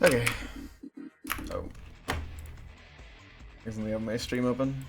Okay. Oh. Recently have my stream open.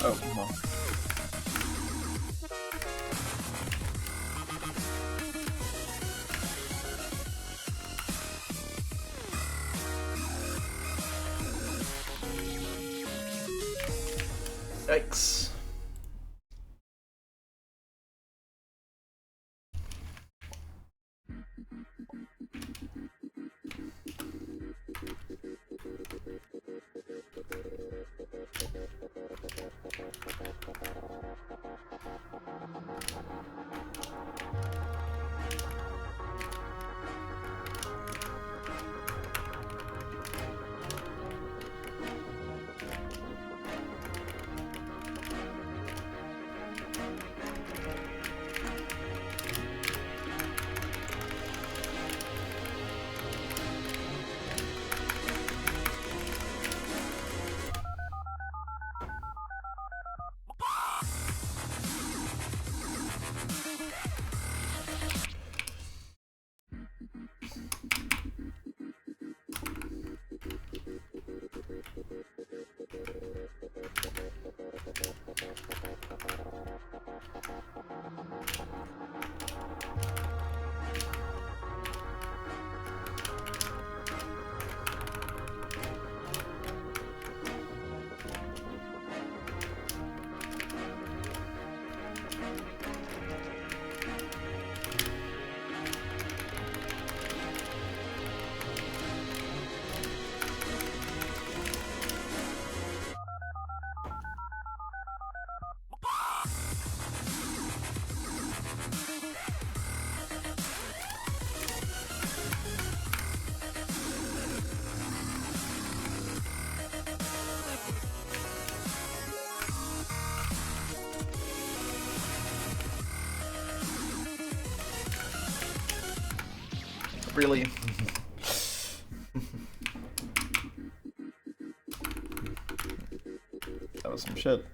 Oh, well. Yikes. Really? That was some shit.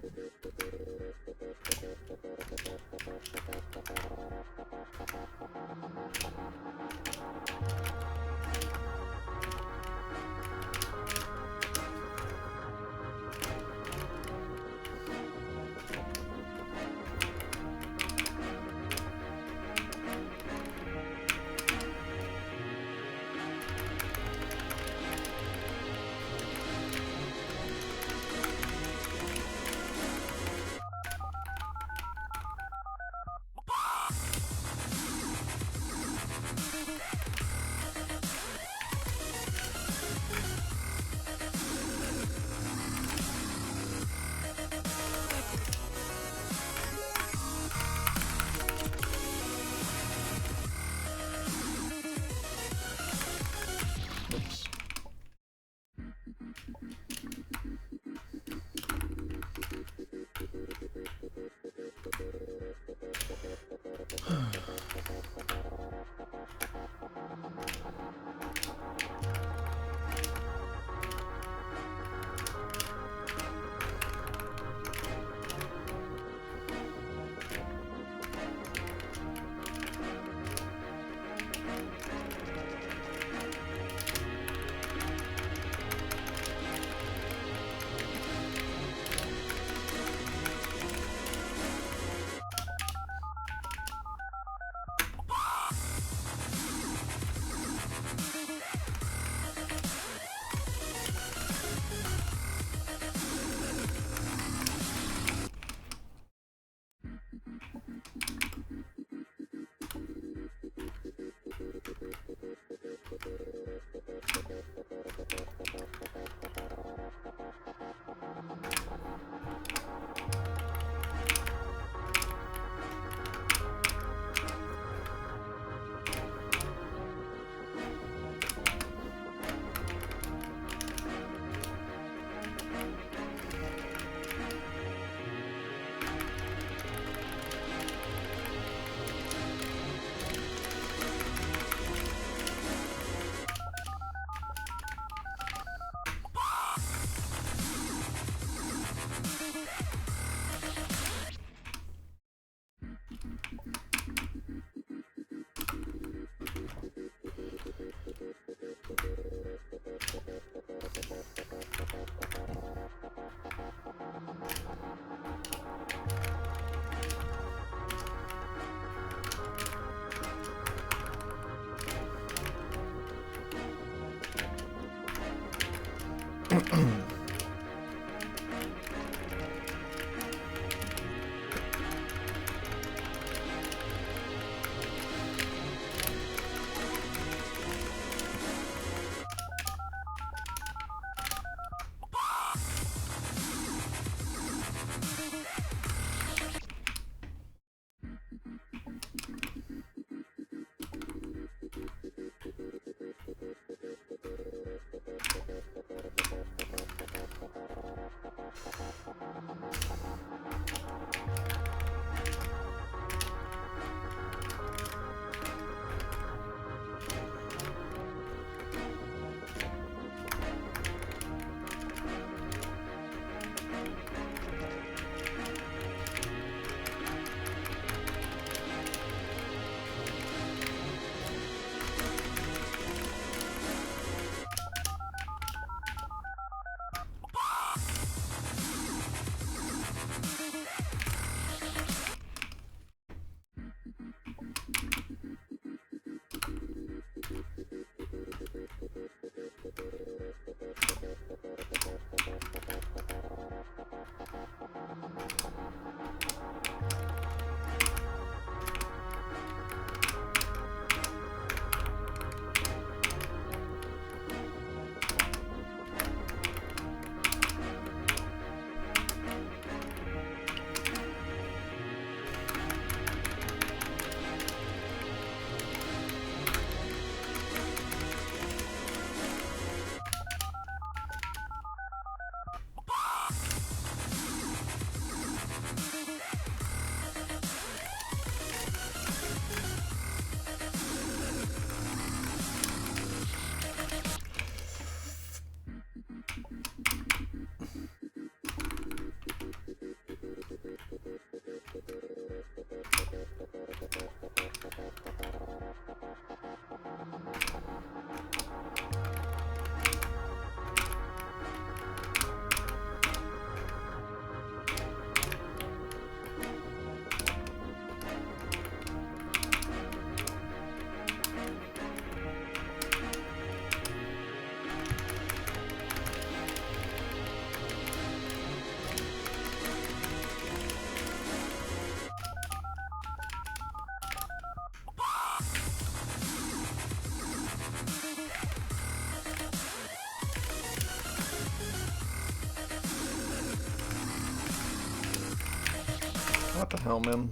What the hell, man?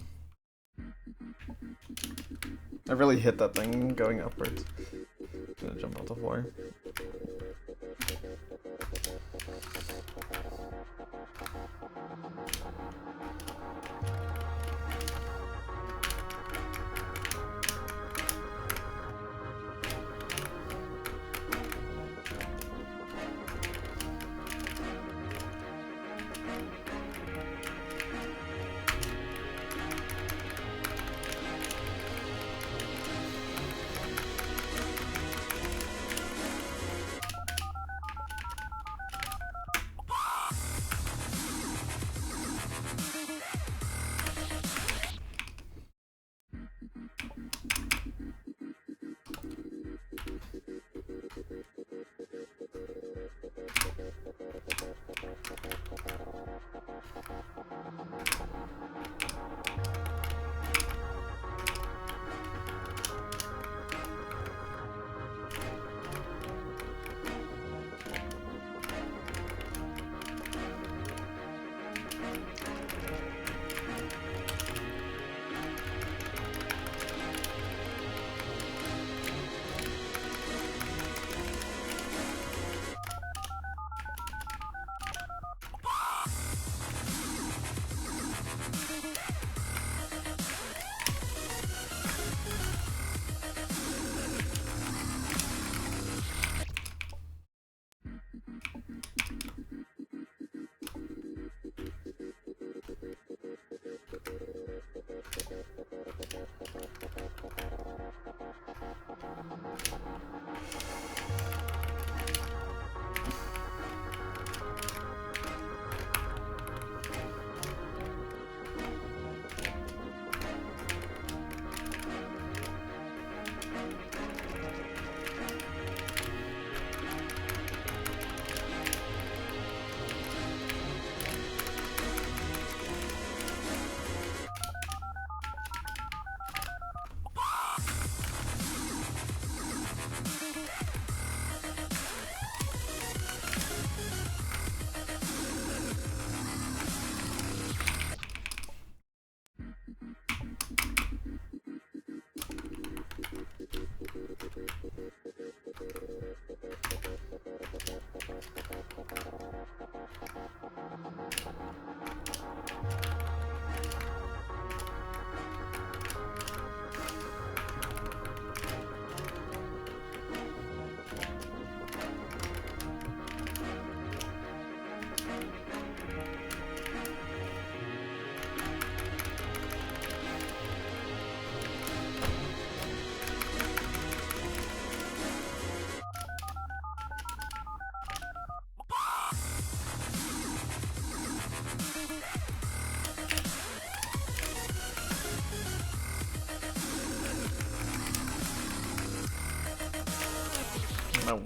I really hit that thing going upwards. I'm gonna jump off the floor. No.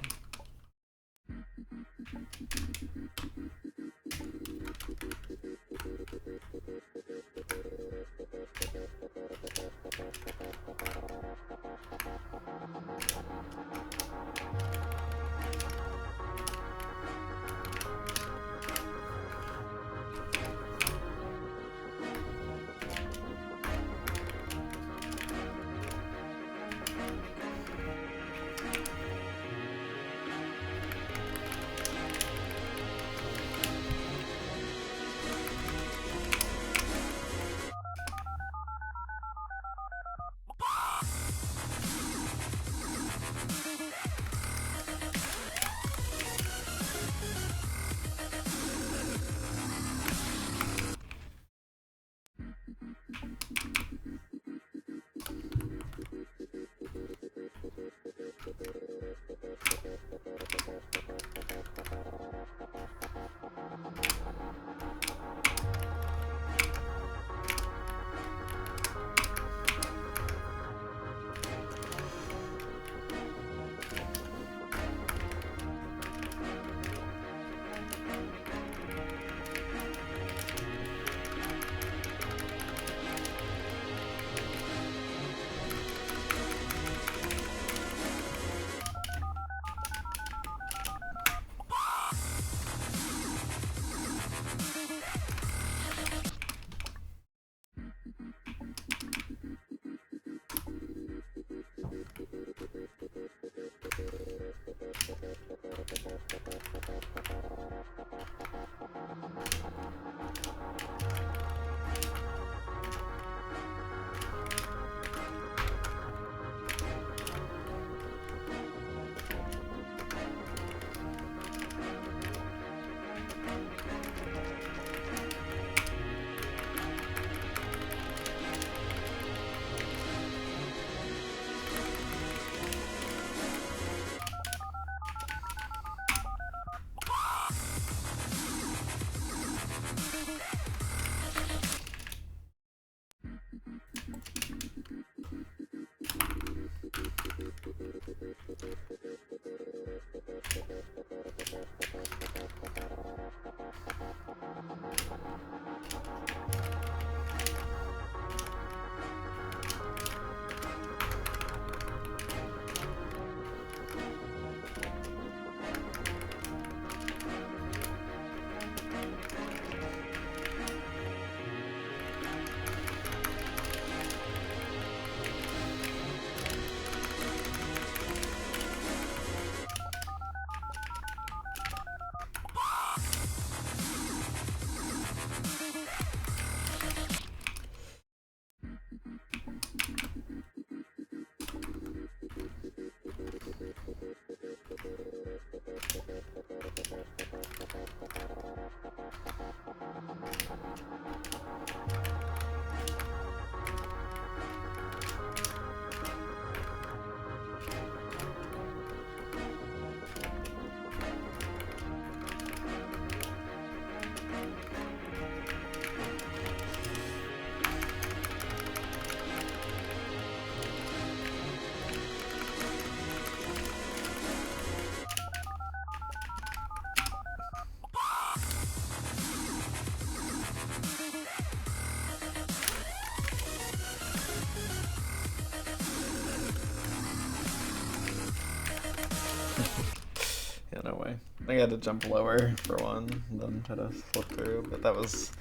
Yeah, no way. I think I had to jump lower for one, and then try to flip through, but that was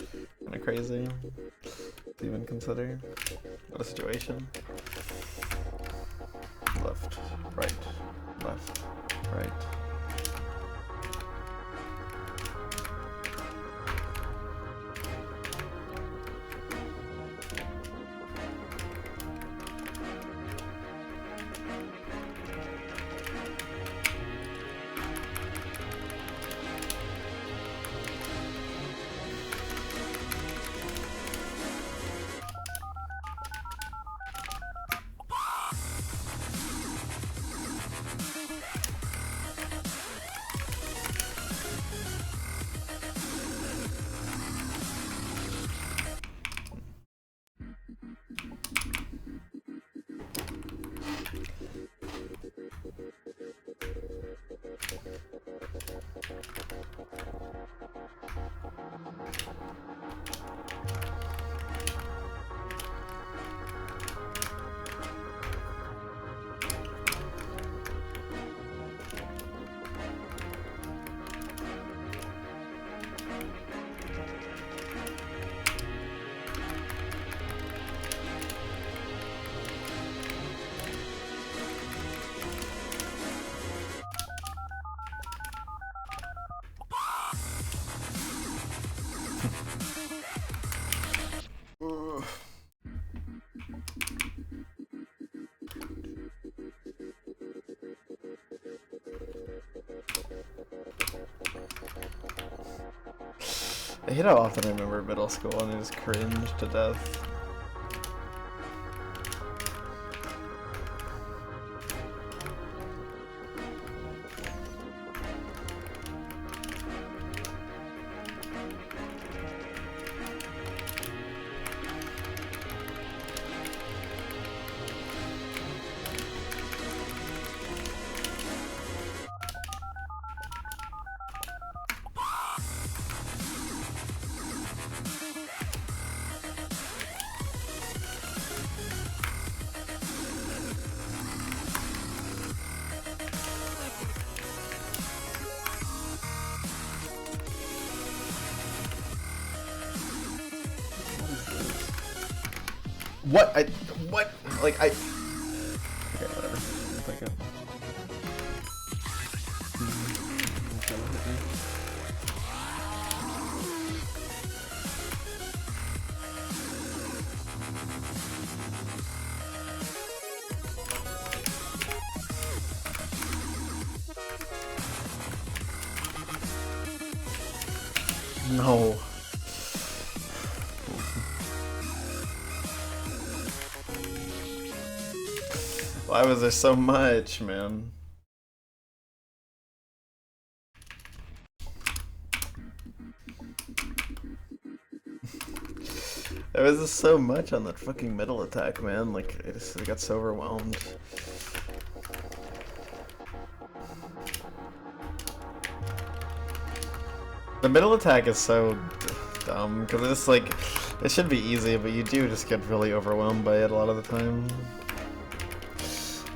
kind of crazy to even consider. What a situation. Left, right, left, right. I hate how often I remember middle school and I just cringe to death. What? What? Like, okay, whatever. It's like no. Why was there so much, man? There was just so much on that fucking middle attack, man. Like, I got so overwhelmed. The middle attack is so dumb, because it's like, it should be easy, but you do just get really overwhelmed by it a lot of the time.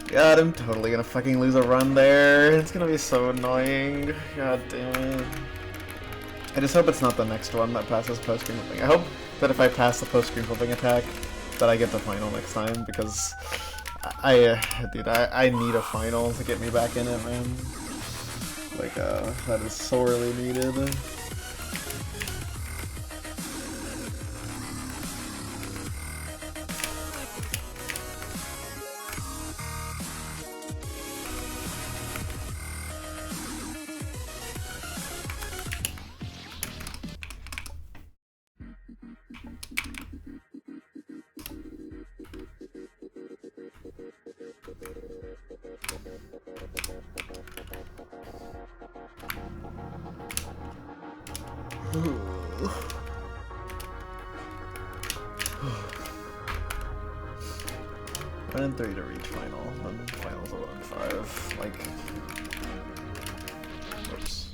God, I'm totally gonna fucking lose a run there. It's gonna be so annoying. God damn it. I just hope it's not the next one that passes post-screen flipping. I hope that if I pass the post-screen flipping attack, that I get the final next time, because dude, I need a final to get me back in it, man. Like, that is sorely needed. One and 3 to reach final, then finals 1 and 5. Like, whoops.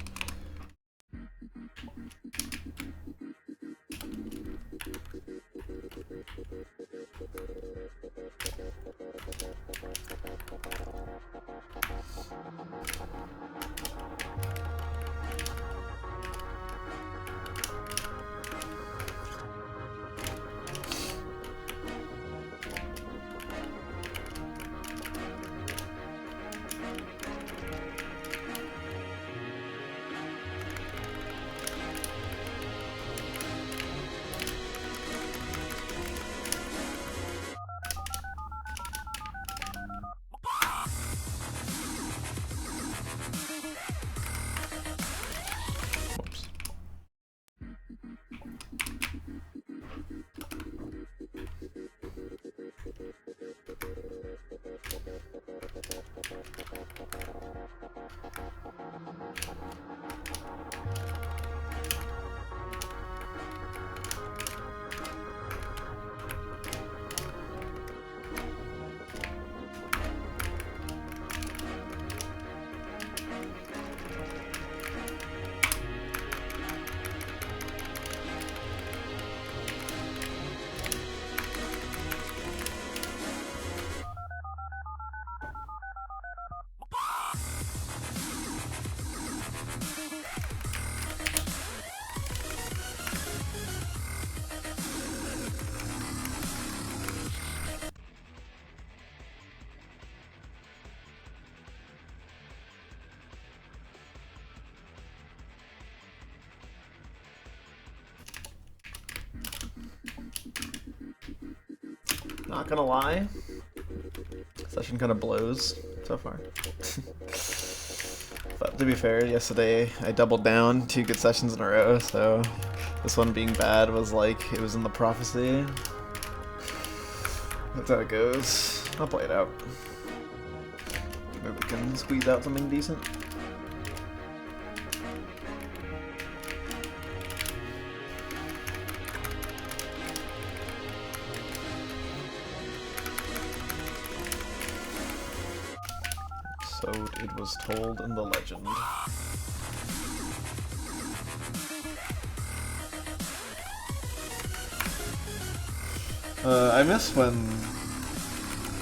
Not gonna lie, session kind of blows so far. But to be fair, yesterday I doubled down 2 good sessions in a row, so This one being bad was like, it was in the prophecy. That's how it goes. I'll play it out. Maybe we can squeeze out something decent. So it was told in the legend. I miss when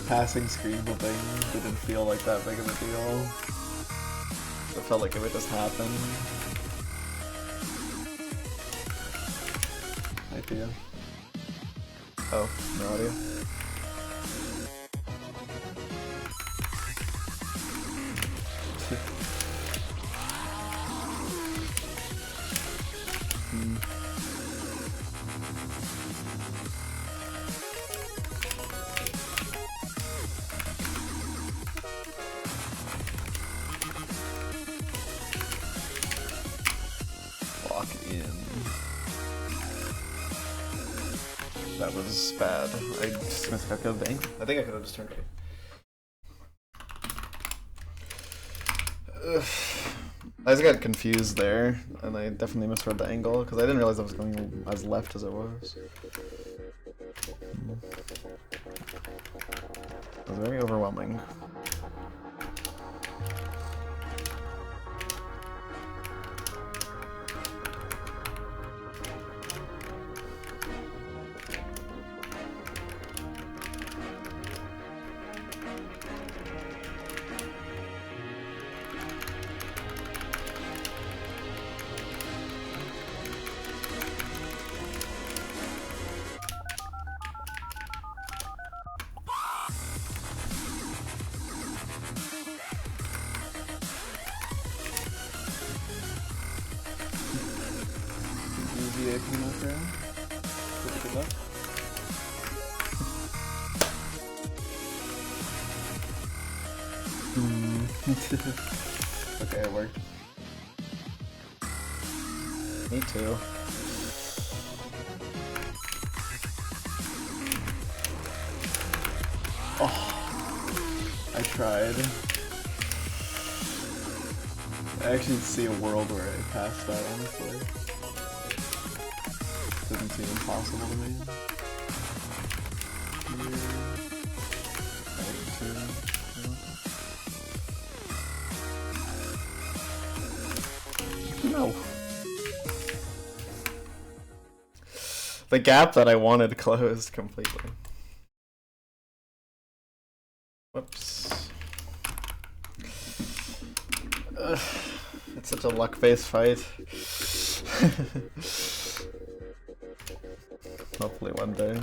passing screen flipping didn't feel like that big of a deal. It felt like it would just happen. Idea. Oh, no audio. Lock in. That was bad. I just miscalculated the angle. I think I could have just turned it. I just got confused there, and I definitely misread the angle, because I didn't realize I was going as left as it was. It was very overwhelming. Good luck. Okay, it worked. Me too. Oh, I tried. I actually see a world where I passed that, honestly. Doesn't seem impossible to me. No. The gap that I wanted closed completely. Whoops. It's such a luck-based fight. Hopefully one day.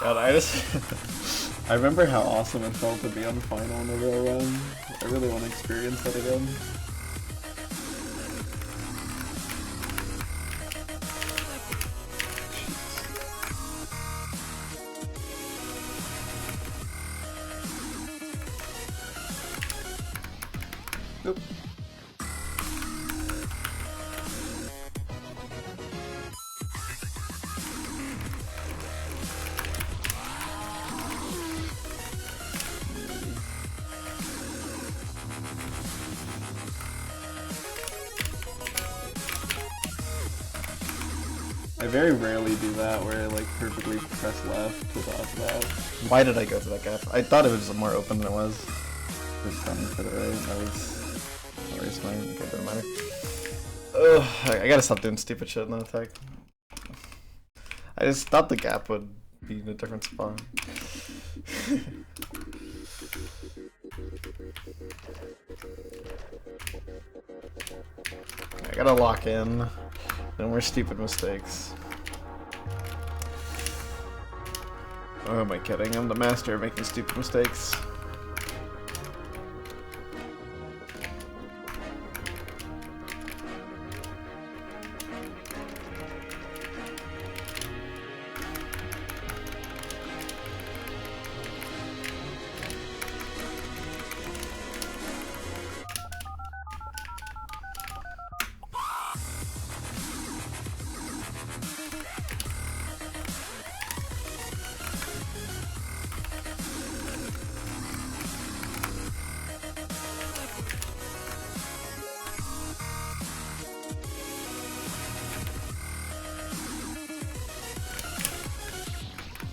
God, I remember how awesome it felt to be on the final in a real run. I really want to experience that again. Nope. I very rarely do that where I like perfectly press left to dodge that. Why did I go to that gap? I thought it was more open than it was. Just coming for the right. That was not very smart. Okay, doesn't matter. Ugh, I gotta stop doing stupid shit in the attack. I just thought the gap would be in a different spot. I gotta lock in. No more stupid mistakes. Oh, am I kidding? I'm the master of making stupid mistakes.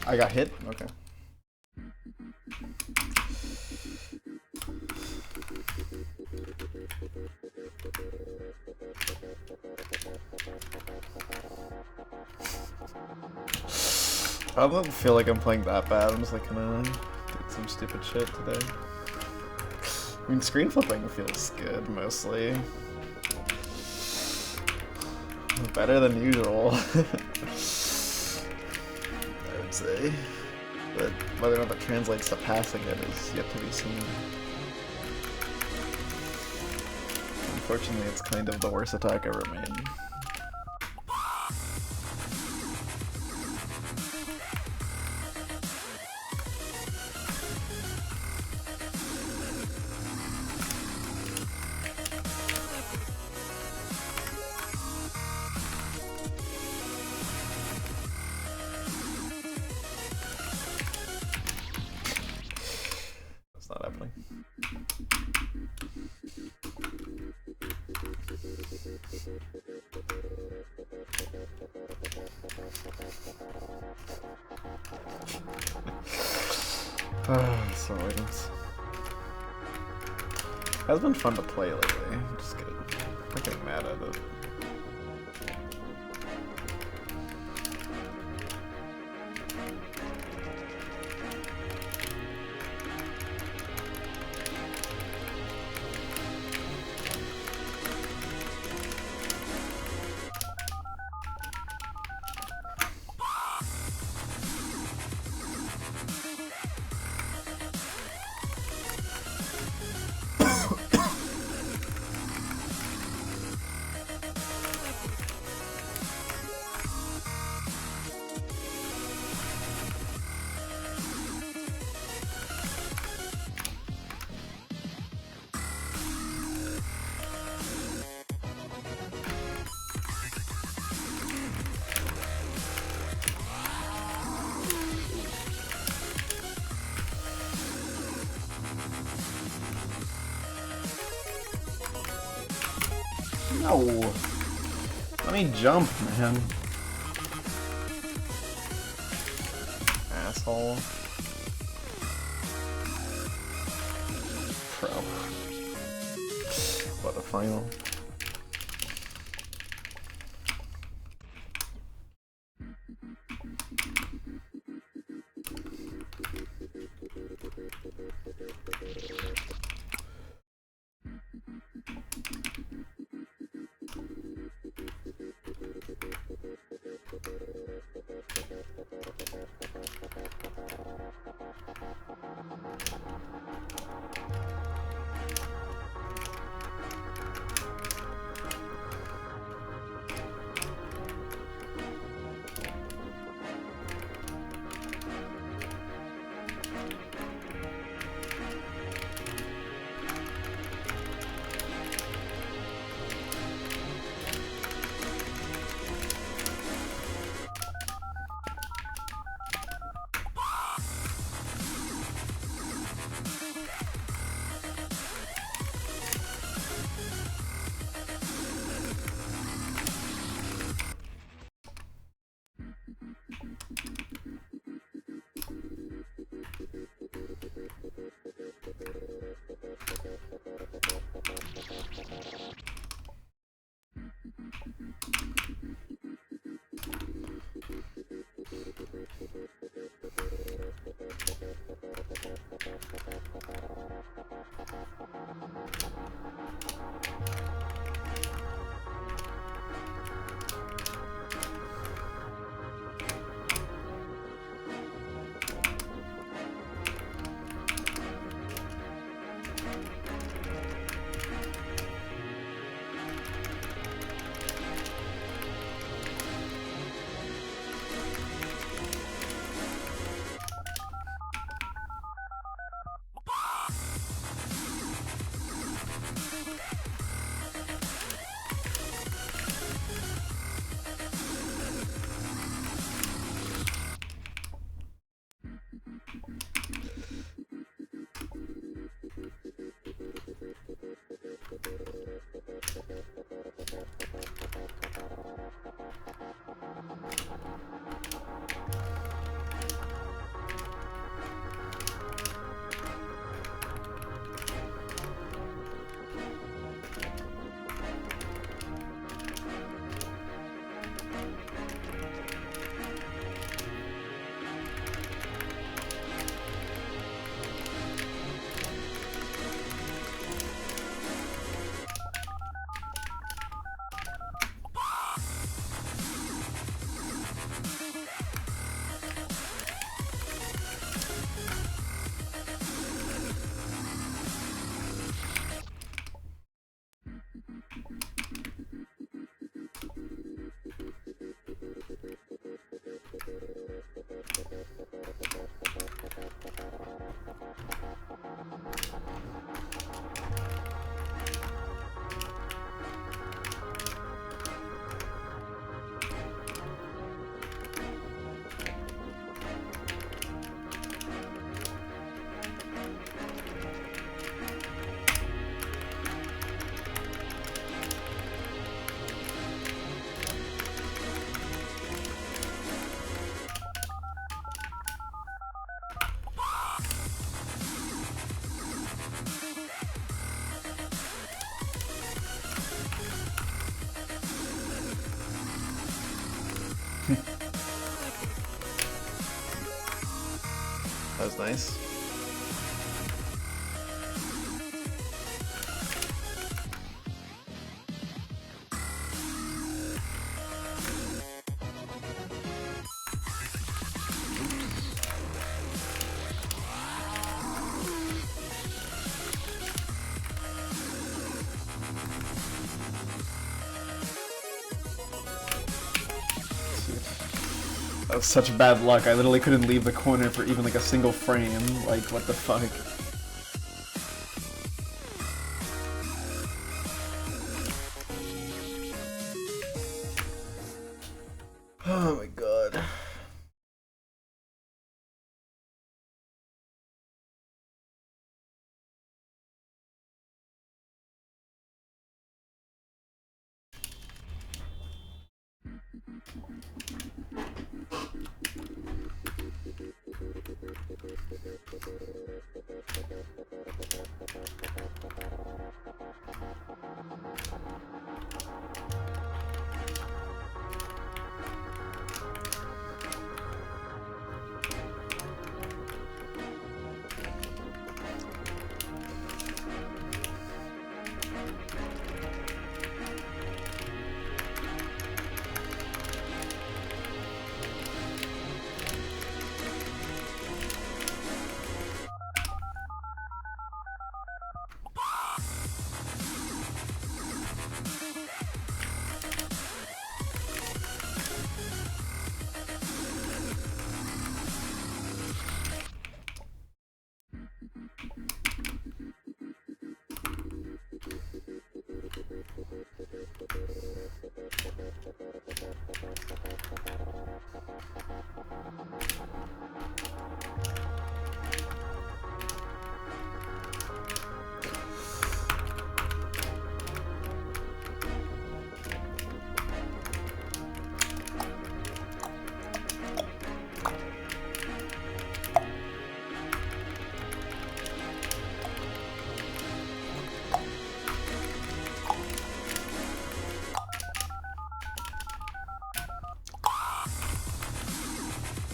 I got hit? Okay. I don't feel like I'm playing that bad. I'm just like kinda did some stupid shit today. I mean, screen flipping feels good, mostly. Better than usual. I would say. But whether or not that translates to passing it is yet to be seen. Unfortunately, it's kind of the worst attack ever made. It's not happening. So items. Has been fun to play lately. Just getting mad at it. No! Let me jump, man. Asshole. Pro. What a final. That was nice. That was such bad luck. I literally couldn't leave the corner for even like a single frame. Like, what the fuck? Oh my god.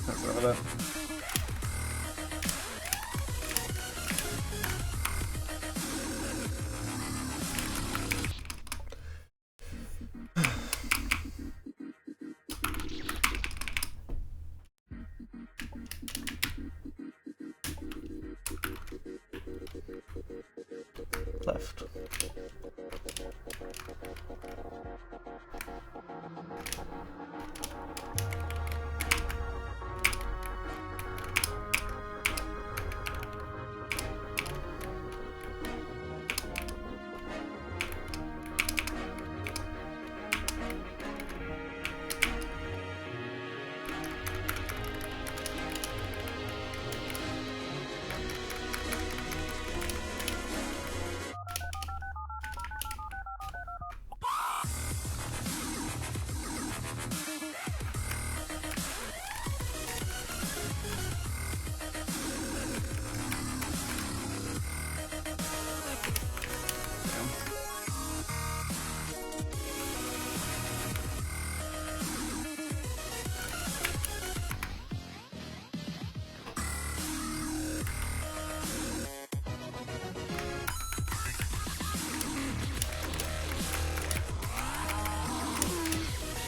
That's none of that. Left.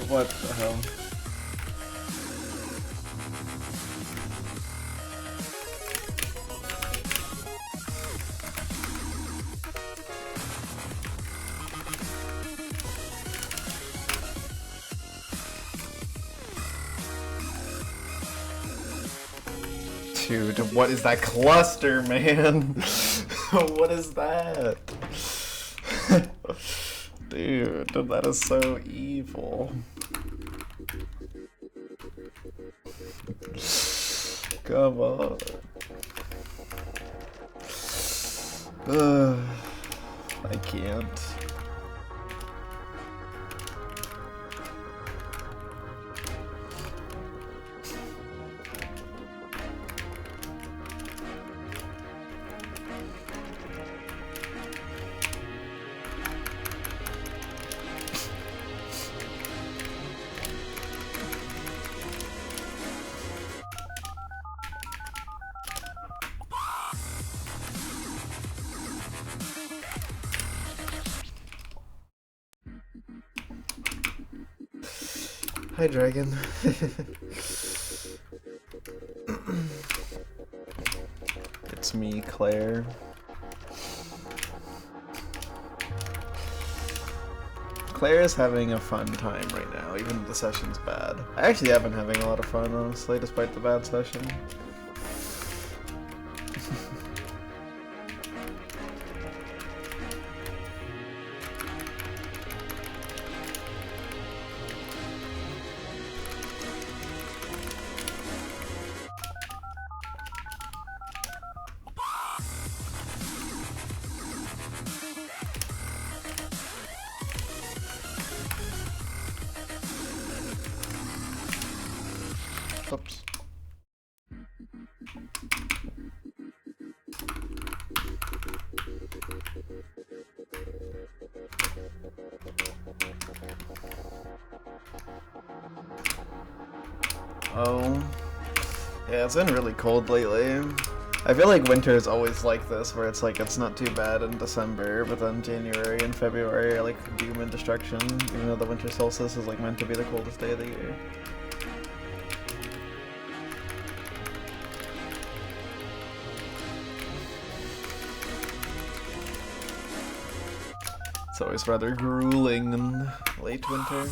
What the hell? Dude, what is that cluster, man? What is that? Dude, that is so evil. Come on. I can't. Hi, Dragon. It's me, Claire. Claire is having a fun time right now, even if the session's bad. I actually have been having a lot of fun, honestly, despite the bad session. Oops. Oh. Yeah, it's been really cold lately. I feel like winter is always like this, where it's like it's not too bad in December, but then January and February are like doom and destruction, even though the winter solstice is like meant to be the coldest day of the year. It's always rather grueling in late winter.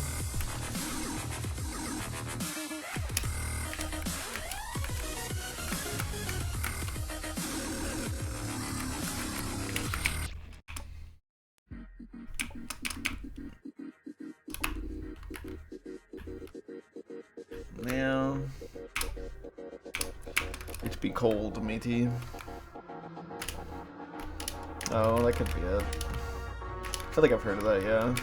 Yeah. It'd be cold, matey. Oh, that could be it. I feel like I've heard of that, yeah.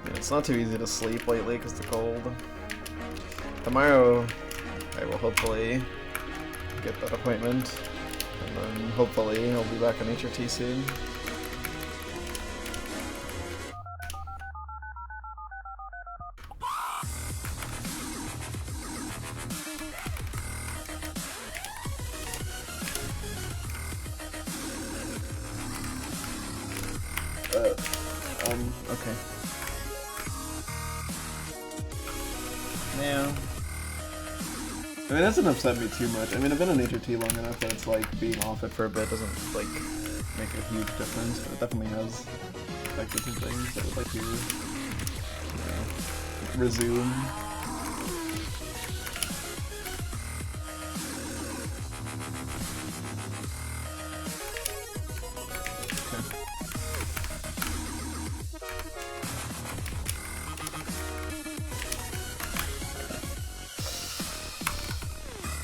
Yeah, it's not too easy to sleep lately because of the cold. Tomorrow, I will hopefully get that appointment, and then hopefully I'll be back on HRT soon. Okay. Yeah. I mean, it doesn't upset me too much. I mean, I've been on HRT long enough that it's like being off it for a bit doesn't like make a huge difference, but it definitely has affected some things that I would like to, you know, resume.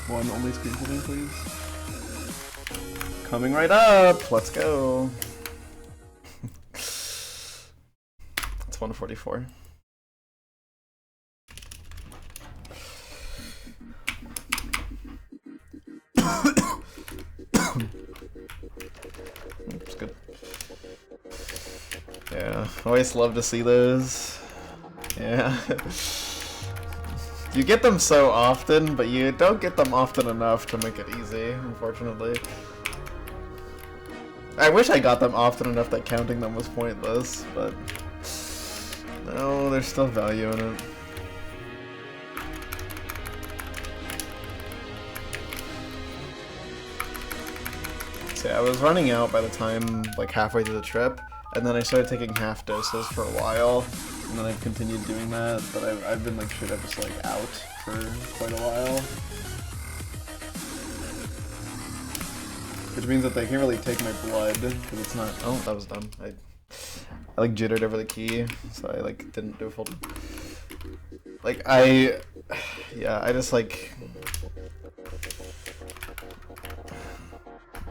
One only screen holding, please. Coming right up! Let's go! It's 144. Oops, good. Yeah, always love to see those. Yeah. You get them so often, but you don't get them often enough to make it easy, unfortunately. I wish I got them often enough that counting them was pointless, but no, there's still value in it. So yeah, I was running out by the time, like, halfway through the trip, and then I started taking half doses for a while, and then I've continued doing that, but I've been, like, straight up just, like, out for quite a while. Which means that they can't really take my blood, because it's not— oh, that was dumb. I like, jittered over the key, so I, like, didn't do a full— like, yeah, I just, like—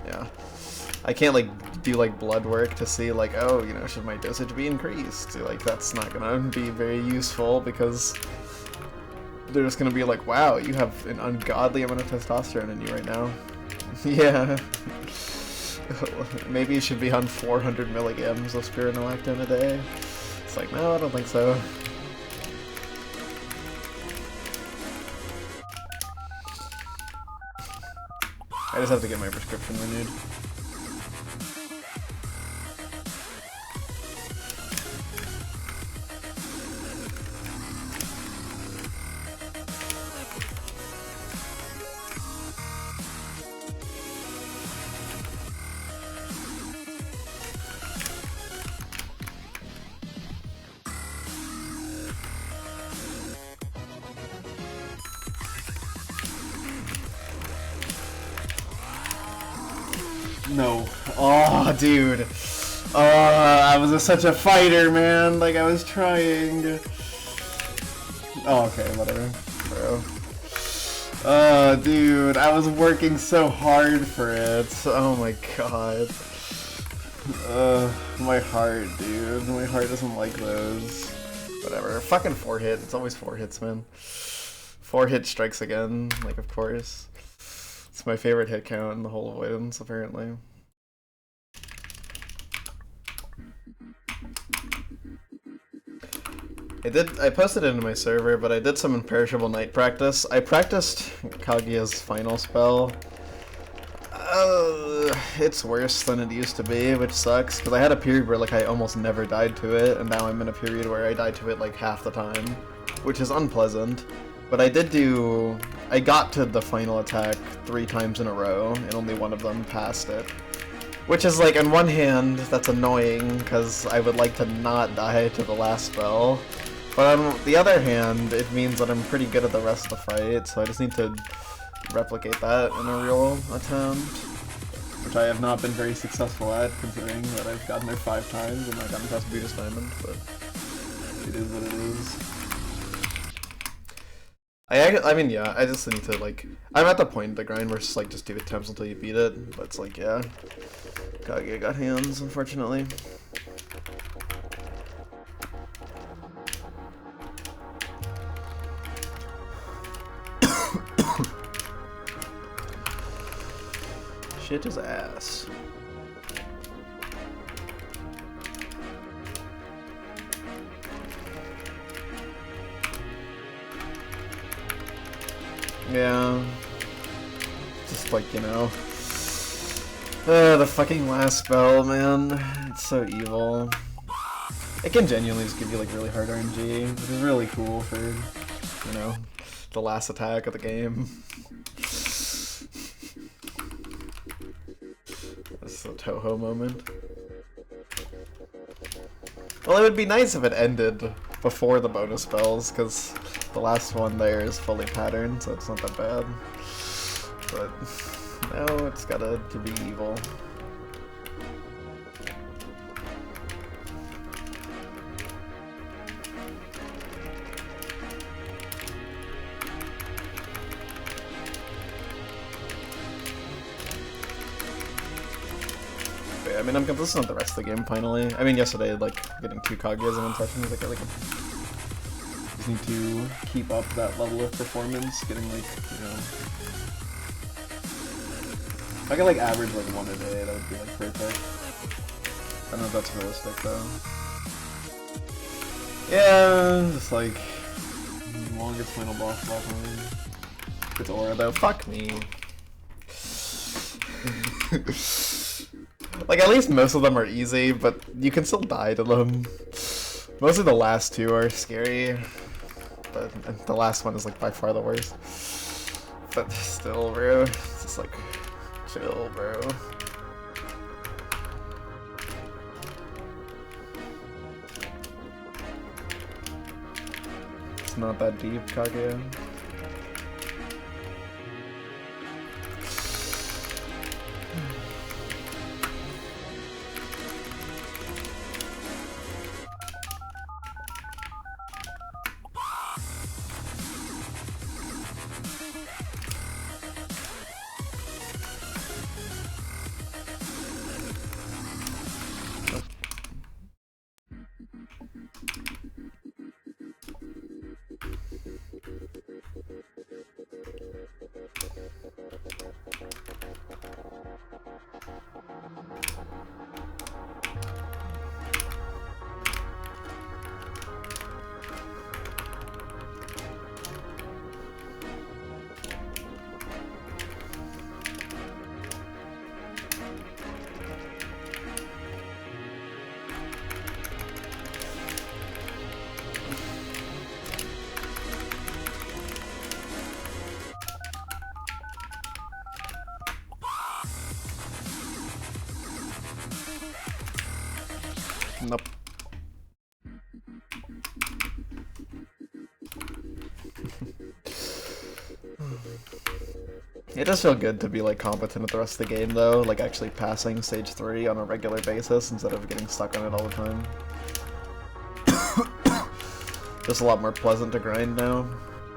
yeah. I can't, like, do, like, blood work to see, like, oh, you know, should my dosage be increased? Like, that's not gonna be very useful, because they're just gonna be like, wow, you have an ungodly amount of testosterone in you right now. Yeah. Maybe you should be on 400 milligrams of spironolactone a day. It's like, no, I don't think so. I just have to get my prescription renewed. No. Oh, dude. Oh, I was such a fighter, man. Like, I was trying. Oh, okay, whatever, bro. Dude, I was working so hard for it. Oh my god. My heart, dude. My heart doesn't like those. Whatever. Fucking 4 hit. It's always 4 hits, man. 4 hit strikes again, like, of course. It's my favorite hit count in the whole avoidance, apparently. I posted it into my server, but I did some imperishable night practice. I practiced Kaguya's final spell. It's worse than it used to be, which sucks, because I had a period where like I almost never died to it, and now I'm in a period where I die to it like half the time, which is unpleasant. But I got to the final attack 3 times in a row, and only one of them passed it. Which is like, on one hand, that's annoying, because I would like to not die to the last spell. But on the other hand, it means that I'm pretty good at the rest of the fight, so I just need to replicate that in a real attempt. Which I have not been very successful at, considering that I've gotten there 5 times and I've gotten past Buddhist Diamond, but it is what it is. I mean, yeah, I just need to, like, I'm at the point in the grind where it's just, like, just do attempts until you beat it, but it's like, yeah, Kaguya got hands, unfortunately. Shit his ass. Yeah. Just like, you know. The fucking last spell, man. It's so evil. It can genuinely just give you like really hard RNG, which is really cool for, you know, the last attack of the game. This is a Toho moment. Well, it would be nice if it ended before the bonus spells, because the last one there is fully patterned, so it's not that bad. But no, it's gotta be evil. But yeah, I mean, I'm consistent with the rest of the game finally. I mean, yesterday, like, getting 2 Kaguyas in one session was like really good. Just need to keep up that level of performance, getting like, you know, if I could like average like 1 a day, that would be like perfect. I don't know if that's realistic though. Yeah, just like longest final boss of all time. It's Aura though. Fuck me. Like at least most of them are easy, but you can still die to them. Mostly the last 2 are scary, but the last one is like by far the worst. But still, bro, it's just like chill, bro. It's not that deep, Kaguya. It does feel good to be like competent at the rest of the game though, like actually passing stage 3 on a regular basis instead of getting stuck on it all the time. Just a lot more pleasant to grind now.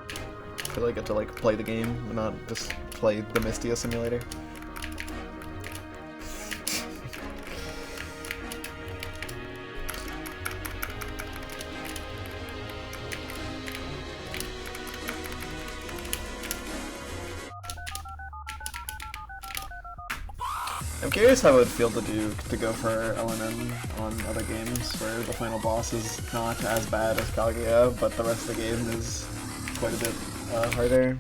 I feel like I get to like play the game and not just play the Mystia simulator. I'm curious how it would feel to go for LNM on other games where the final boss is not as bad as Kaguya, but the rest of the game is quite a bit harder.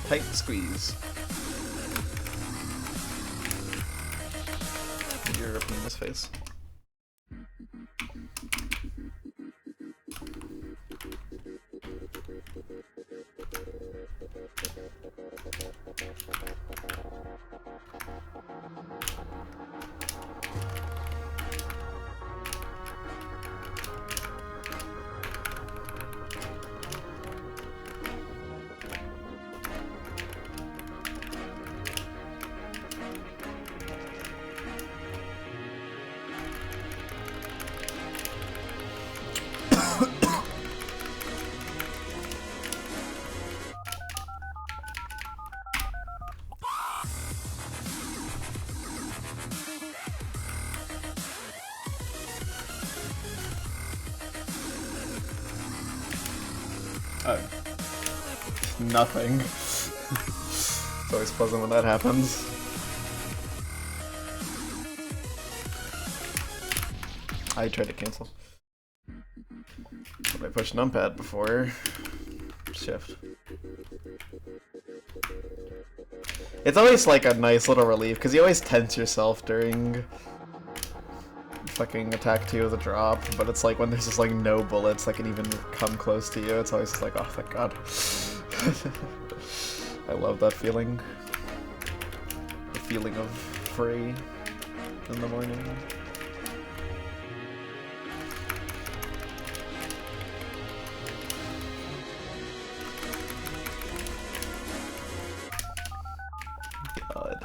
Tight squeeze. You're ripping his face. Oh. Nothing. It's always pleasant when that happens. I tried to cancel. But I pushed numpad before. Shift. It's always like a nice little relief, because you always tense yourself during fucking attack 2 of the drop, but it's like when there's just like no bullets that can even come close to you, it's always just like, oh thank god. I love that feeling. The feeling of free in the morning. God.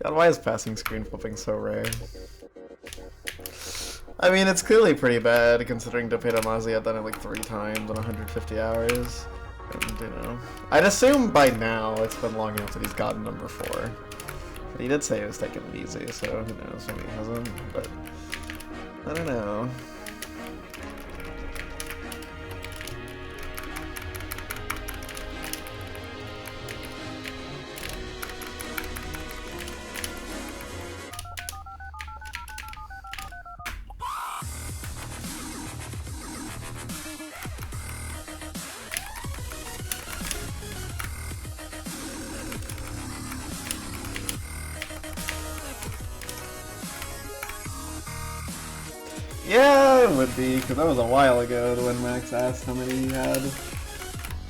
God, why is passing screen flipping so rare? I mean, it's clearly pretty bad considering Damazi had done it like 3 times in 150 hours. And, you know, I'd assume by now it's been long enough that he's gotten number 4. But he did say he was taking it easy, so who knows, maybe he hasn't, but I don't know. Yeah, it would be, because that was a while ago when Max asked how many he had.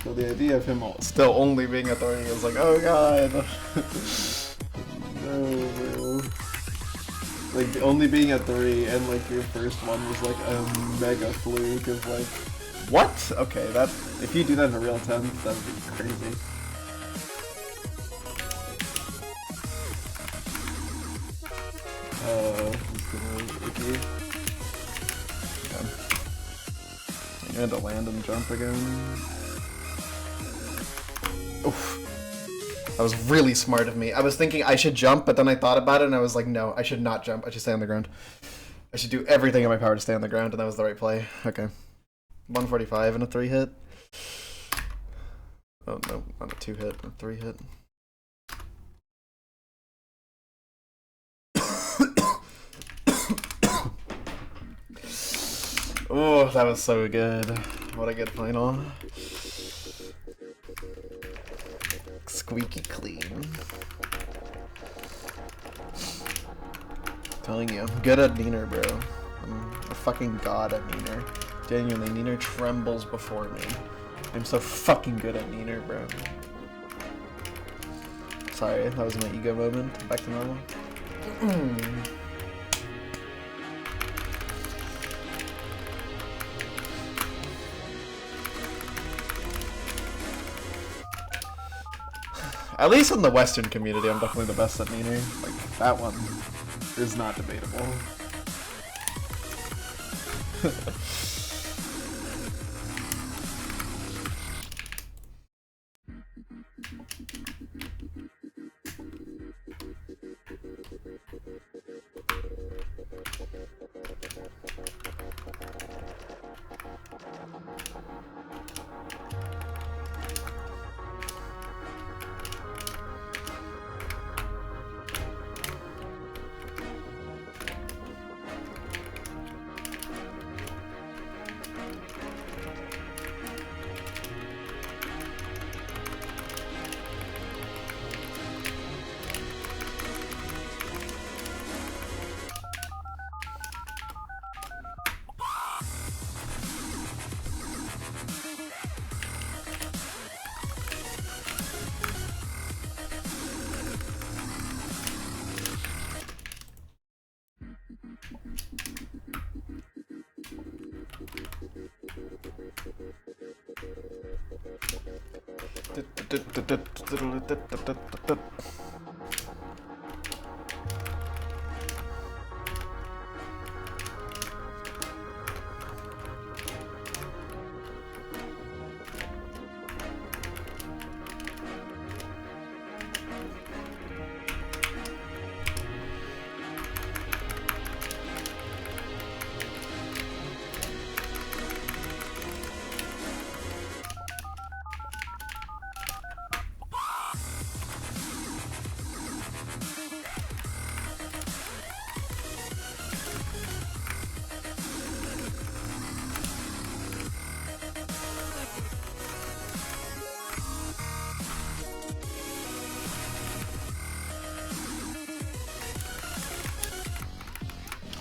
So the idea of him still only being at 30 is like, oh god. No. Like, only being at 3 and like your first one was like a mega fluke of like, what? Okay, that, if you do that in a real attempt, that would be crazy. It's gonna icky. I had to land and jump again. Oof. That was really smart of me. I was thinking I should jump, but then I thought about it and I was like, no, I should not jump. I should stay on the ground. I should do everything in my power to stay on the ground, and that was the right play. Okay. 145 and a 3-hit. Oh, no, not a 2-hit, a 3-hit. Oh, that was so good. What a good final. Squeaky clean. Telling you, I'm good at Ninur, bro. I'm a fucking god at Ninur. Genuinely, Ninur trembles before me. I'm so fucking good at Ninur, bro. Sorry, that was my ego moment. Back to normal. At least in the Western community, I'm definitely the best at Ninur. Like, that one is not debatable.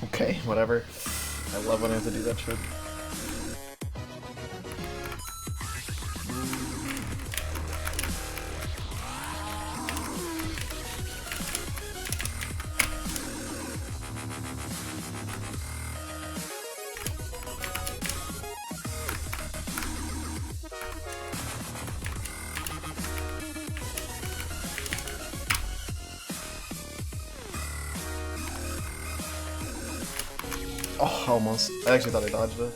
Okay, whatever. I love when I have to do that shit. Oh, almost. I actually thought I dodged it.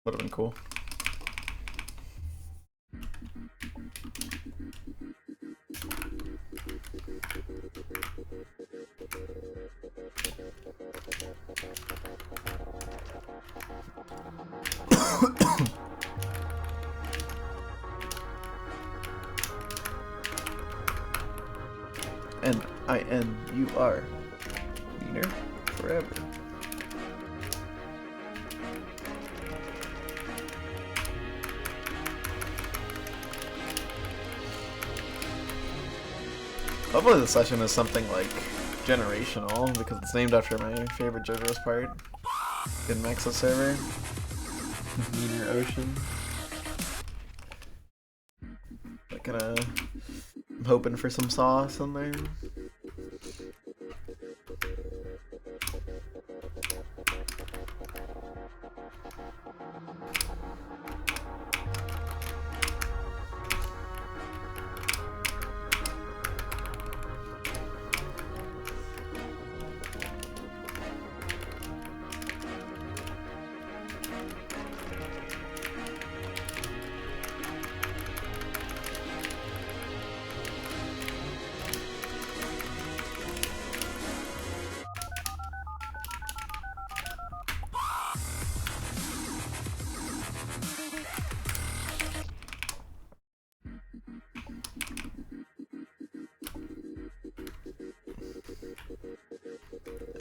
Would have been cool. N-I-N-U-R. Ninur forever. Hopefully this session is something like generational, because it's named after my favorite JoJo's part in Max's server. Ninur Ocean. Like I'm hoping for some sauce in there.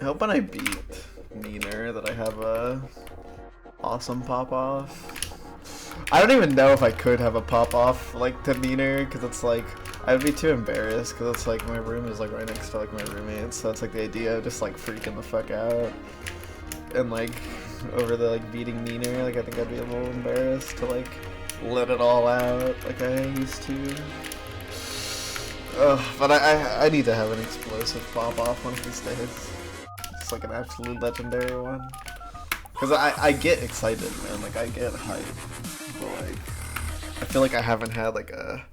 I hope when I beat Ninur that I have a awesome pop-off. I don't even know if I could have a pop-off like to Ninur, because it's like, I'd be too embarrassed, because it's like, my room is like right next to like my roommates, so it's like the idea of just like freaking the fuck out, and like, over the like beating Ninur, like I think I'd be a little embarrassed to like, let it all out like I used to. Ugh, but I need to have an explosive pop-off one of these days. It's like an absolute legendary one. Because I get excited, man, like I get hype, but like, I feel like I haven't had like a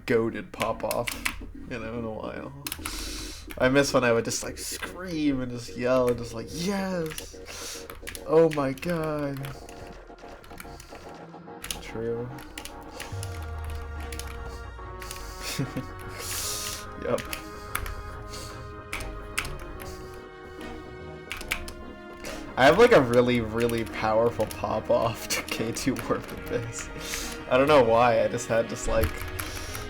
goated pop-off, you know, in a while. I miss when I would just like scream and just yell and just like, yes! Oh my god. True. Yup. I have like a really, really powerful pop-off to K2 Warp Abyss. I don't know why, I just had just like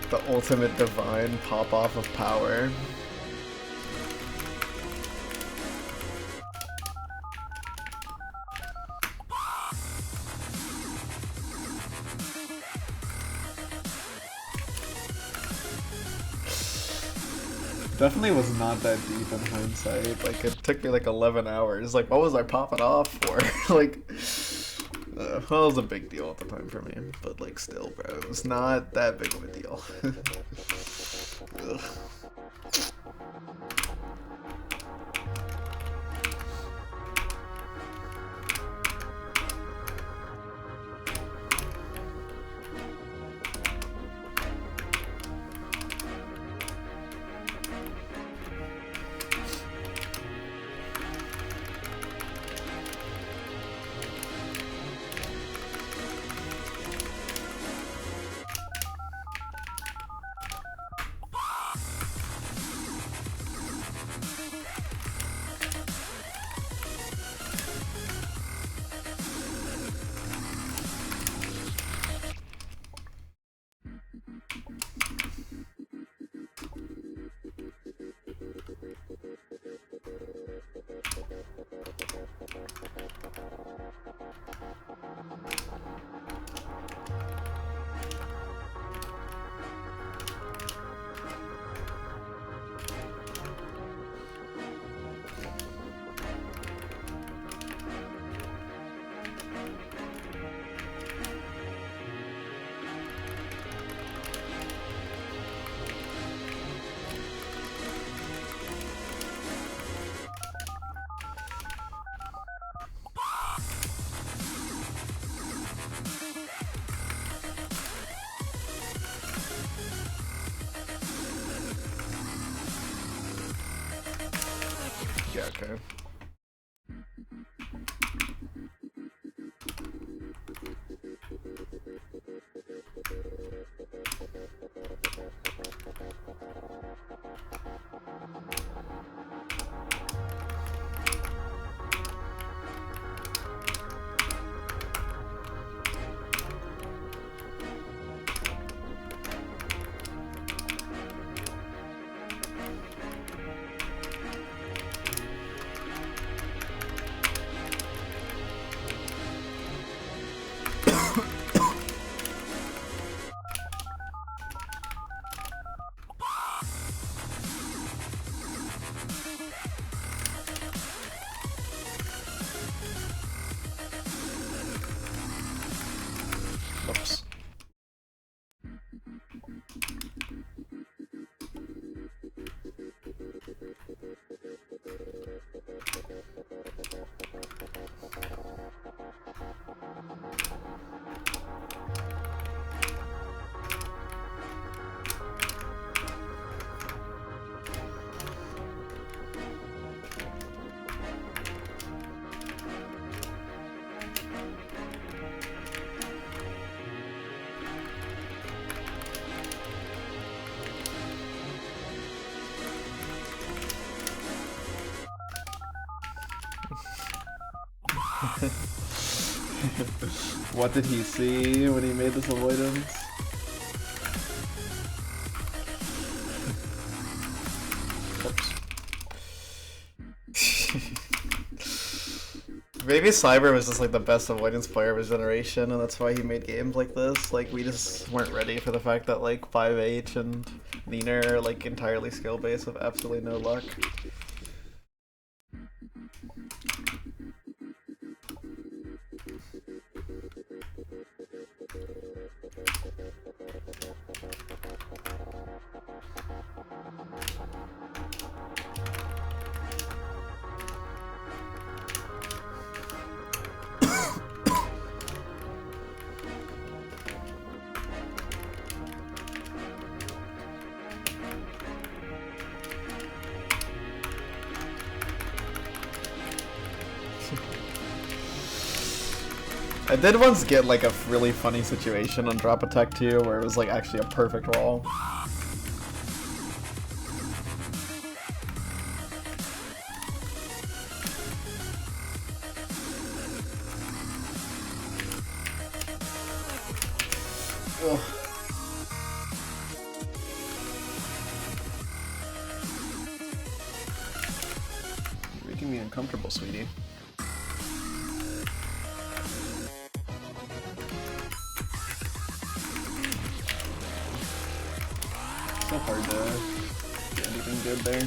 the ultimate divine pop-off of power. Definitely was not that deep in hindsight. Like, it took me like 11 hours. Like, what was I popping off for? Like, well, it was a big deal at the time for me. But, like, still, bro, it was not that big of a deal. Ugh. Yeah, okay. Oops. What did he see when he made this avoidance? Oops. Maybe Cyber was just like the best avoidance player of his generation, and that's why he made games like this. Like, we just weren't ready for the fact that like 5H and Ninur are like entirely skill based with absolutely no luck. I did once get like a really funny situation on Drop Attack 2 where it was like actually a perfect roll. Ugh. You're making me uncomfortable, sweetie. So hard to get anything good there.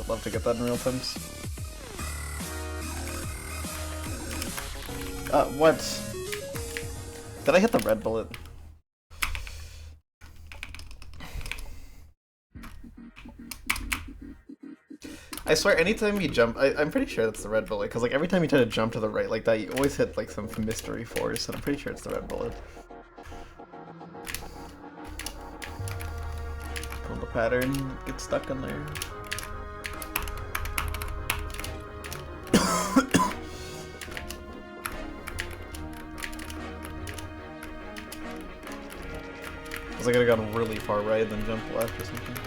I'd love to get that in real times. What? Did I hit the red bullet? I swear, anytime you jump, I'm pretty sure that's the red bullet, because like every time you try to jump to the right like that, you always hit like some mystery force, and I'm pretty sure it's the red bullet. Pull the pattern, get stuck in there. Because I could have gone really far right, then jump left or something.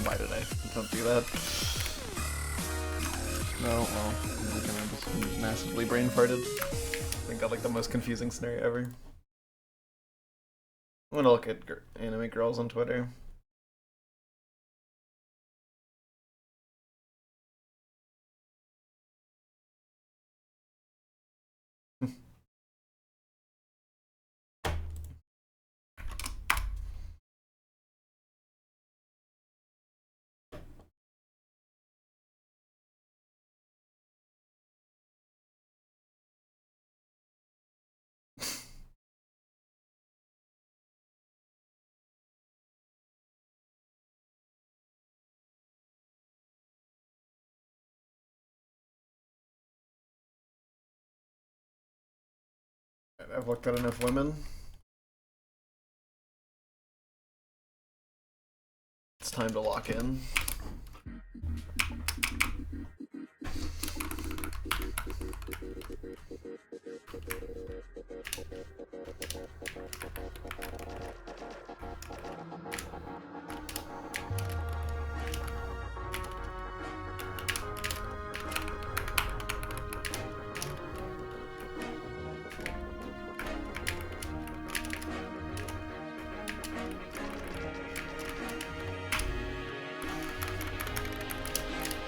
Why did I? Don't do that. No, well, I'm gonna just massively brain farted. I think got like the most confusing scenario ever. I'm gonna look at anime girls on Twitter. I've looked at enough women. It's time to lock in.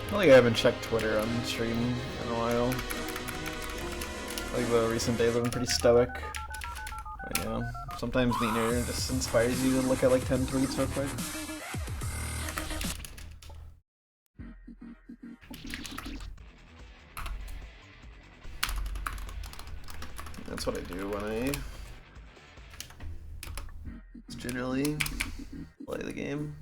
I feel like I haven't checked Twitter on stream in a while. Like the recent days have been pretty stoic. Right know, sometimes Ninur just inspires you to look at like 10 tweets real quick. That's what I do when I generally play the game.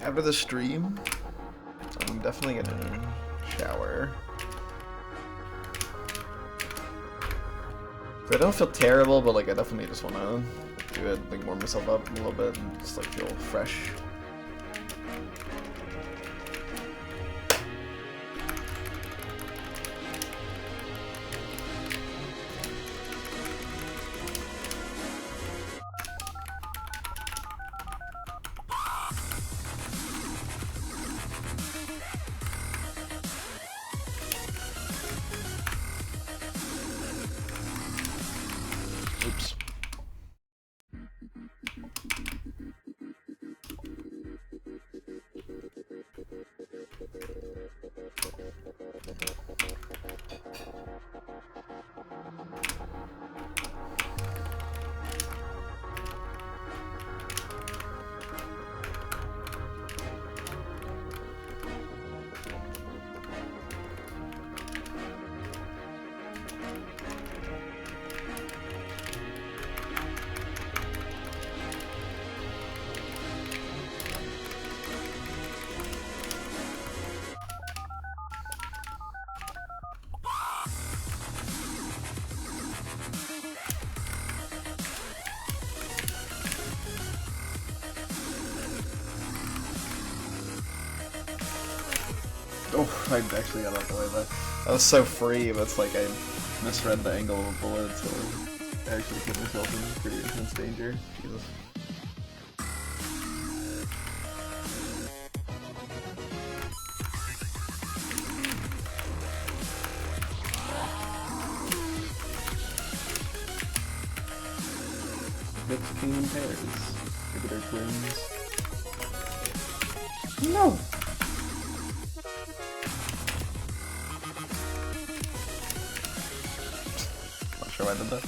After the stream, so I'm definitely gonna shower. I don't feel terrible, but like I definitely just wanna do it, like warm myself up a little bit and just like feel fresh. Oops. Oh, I actually got out the way there. That was so free, but it's like I misread the angle of a bullet, so I actually put myself in pretty intense danger. Jesus. It's king and pairs. Maybe they're twins. No! Not sure why I did that.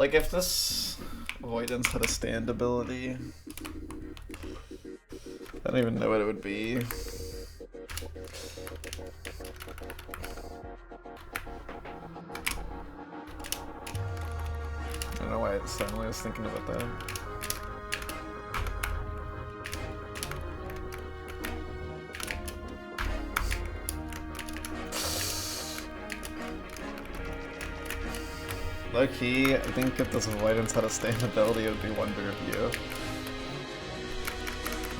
Like, if this avoidance had a stand ability, I don't even know what it would be. I don't know why I suddenly was thinking about that. Low key, I think if this avoidance had a stand ability, it would be Wonder of You.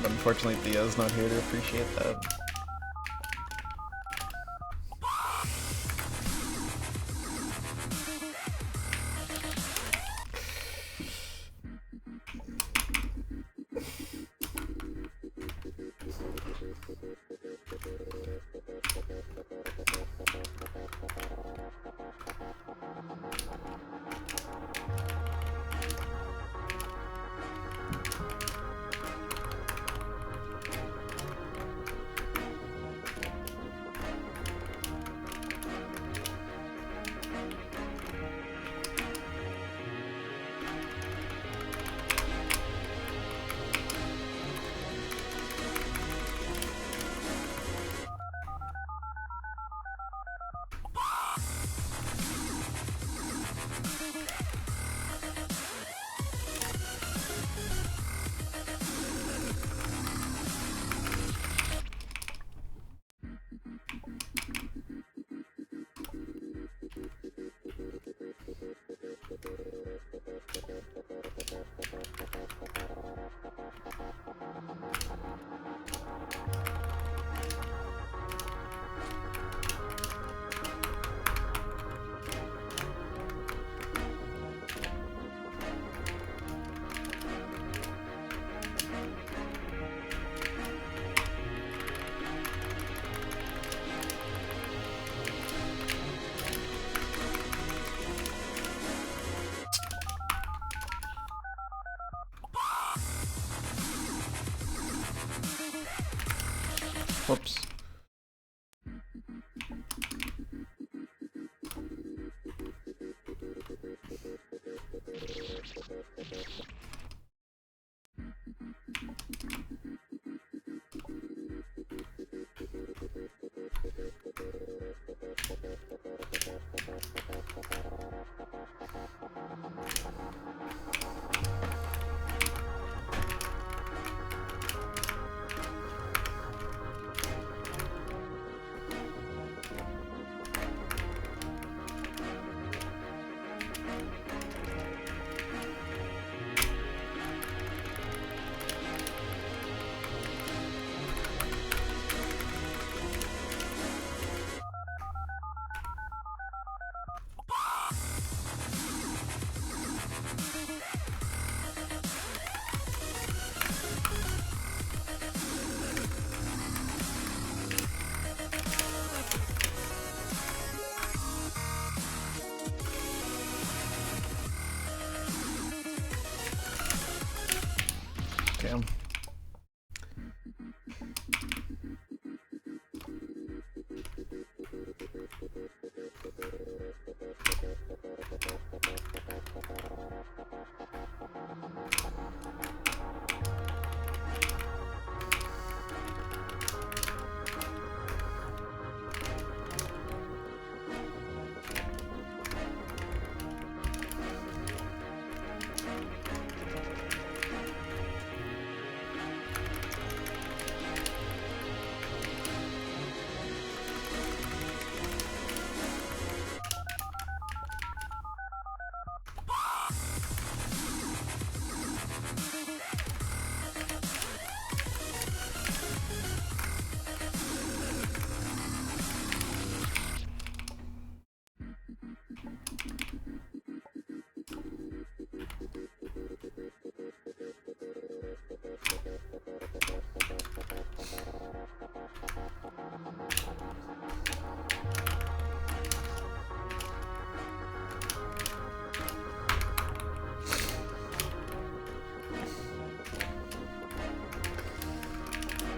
But unfortunately, Theo's not here to appreciate that. Whoops. Damn.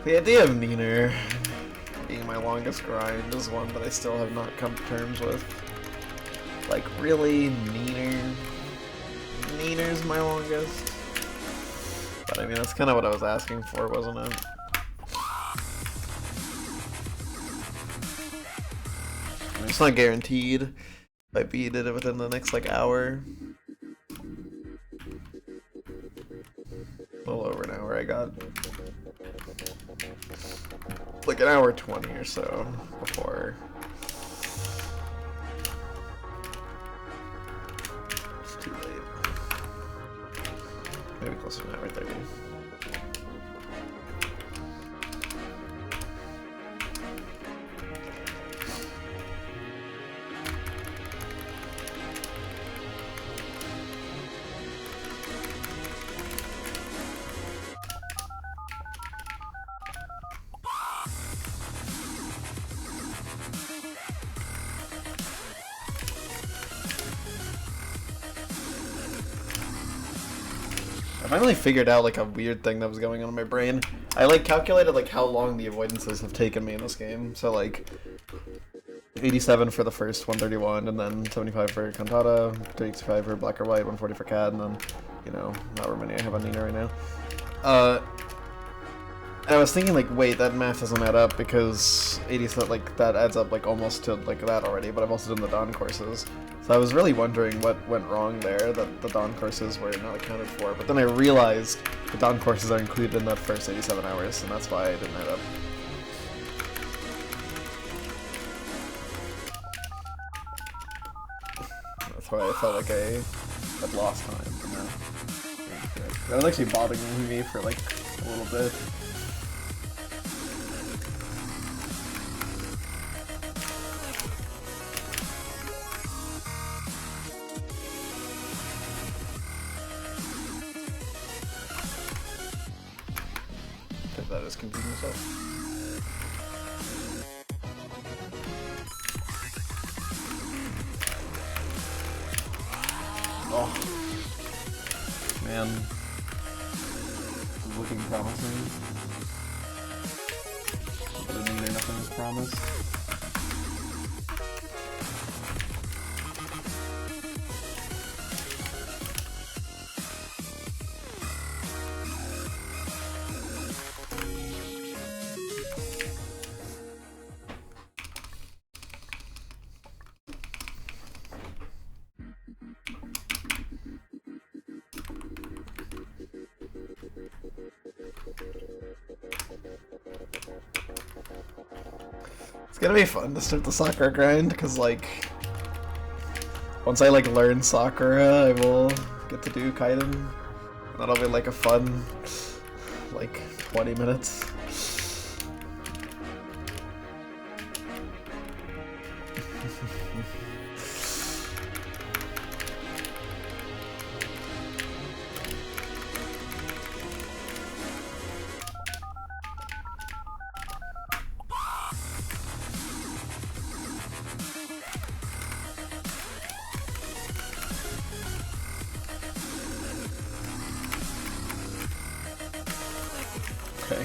The idea of Ninur being my longest grind is one that I still have not come to terms with. Like, really, Ninur? Ninur's my longest. But I mean, that's kind of what I was asking for, wasn't it? I mean, it's not guaranteed if I beat it within the next, like, hour. A little over an hour I got. Like an hour 20 or so before. It's too late. Maybe closer to an hour 30. I finally figured out like a weird thing that was going on in my brain. I like calculated like how long the avoidances have taken me in this game. So like 87 for the first 131, and then 75 for Cantata, 35 for Black or White, 140 for Cad, and then, you know, however many I have on Nina right now. I was thinking like, wait, that math doesn't add up because 87, like that adds up like almost to like that already, but I've also done the Dawn courses. So I was really wondering what went wrong there, that the Dawn courses were not accounted for, but then I realized the Dawn courses are included in that first 87 hours, and that's why I didn't add up. That's why I felt like I had lost time, but no. That was actually bothering me for like a little bit. That is confusing myself. Oh man, this is looking promising. But I mean, nothing is promised. It's gonna be fun to start the Sakura grind, because, like, once I, like, learn Sakura, I will get to do Kaiden. And that'll be, like, a fun, like, 20 minutes. Okay.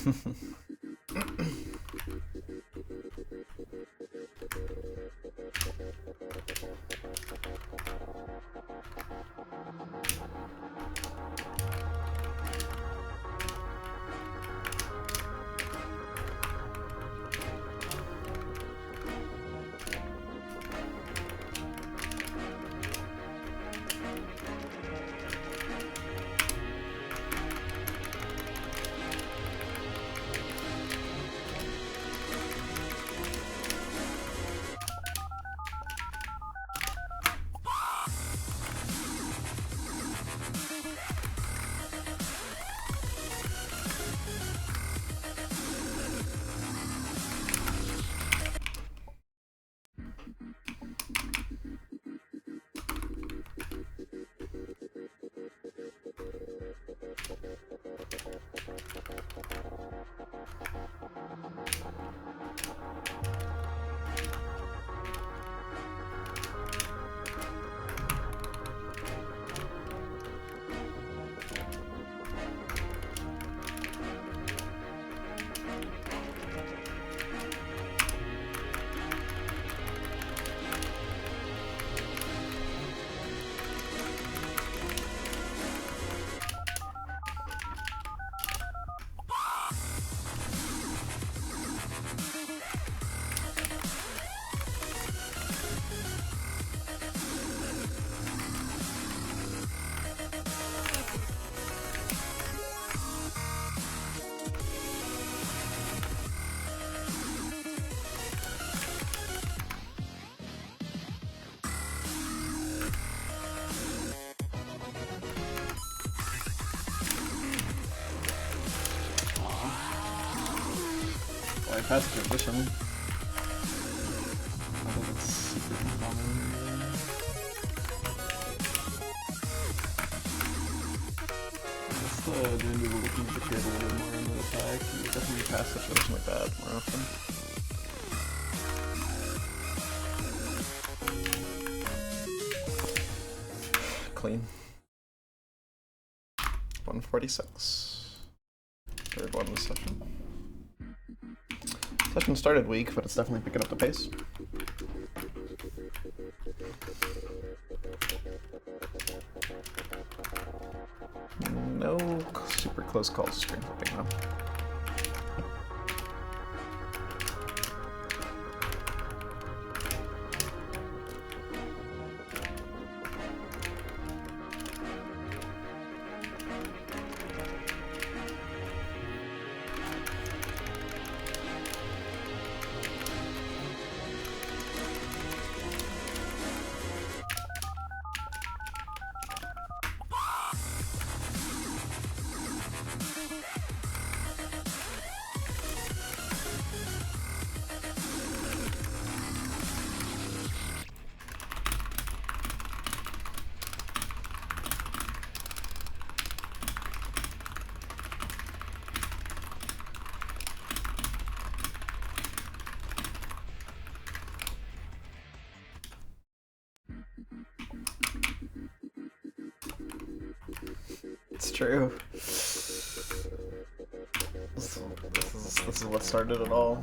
Well, I passed tradition. I think it's super common. I guess the Ninur will looking to get a little bit more into the attack. You definitely pass a situation like that more often. Clean. 146. Third one of the session. Session started weak, but it's definitely picking up the pace. No super close calls to screen flipping though. It's true. This is what started it all.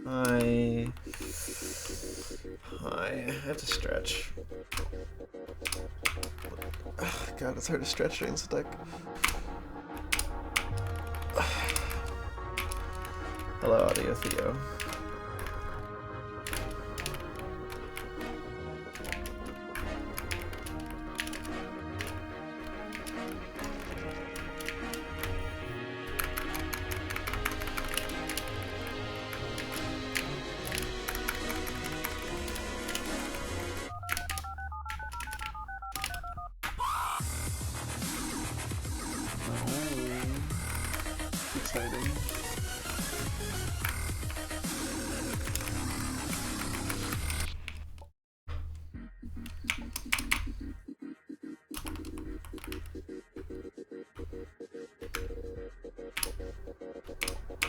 I have to stretch. God, it's hard to stretch during this deck. Hello, Audio Theo. Exciting.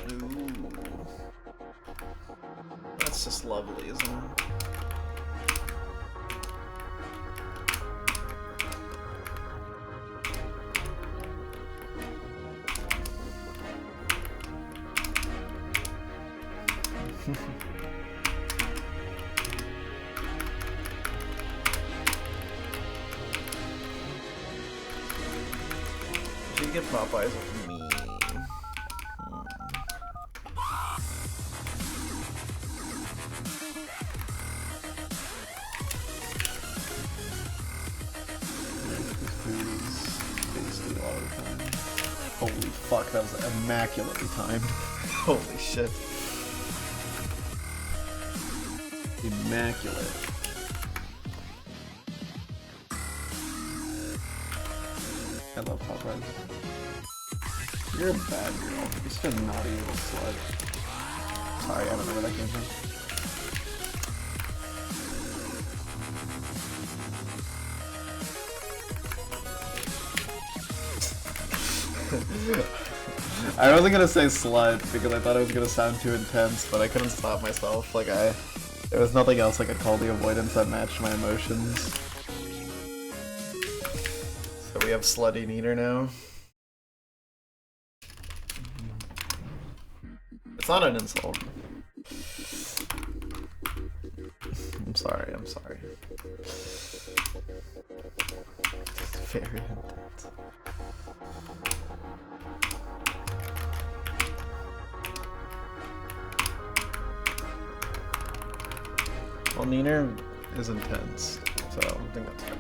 Ooh. That's just lovely, isn't it? Should get Popeyes with me. Holy fuck, that was immaculately timed. Holy shit. Immaculate. I love Popeyes. You're a bad girl. You're such a naughty little slut. Sorry, I don't know where that came from. I wasn't gonna say slut because I thought it was gonna sound too intense, but I couldn't stop myself. Like there was nothing else I could call the avoidance that matched my emotions. So we have slutty Ninur now. It's not an insult. I'm sorry, I'm sorry. It's very intense. Well, Ninur is intense, so I think that's fair.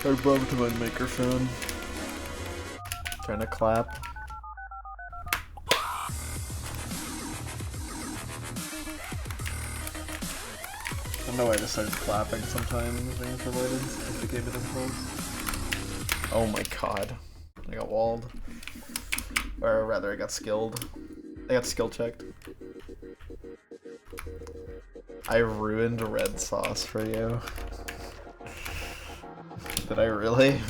I bumped my microphone. Trying to clap. I don't know why I just started clapping sometimes things for avoidance. It became an impulse. Oh my god. I got walled. Or rather, I got skilled. I got skill checked. I ruined red sauce for you. Did I really?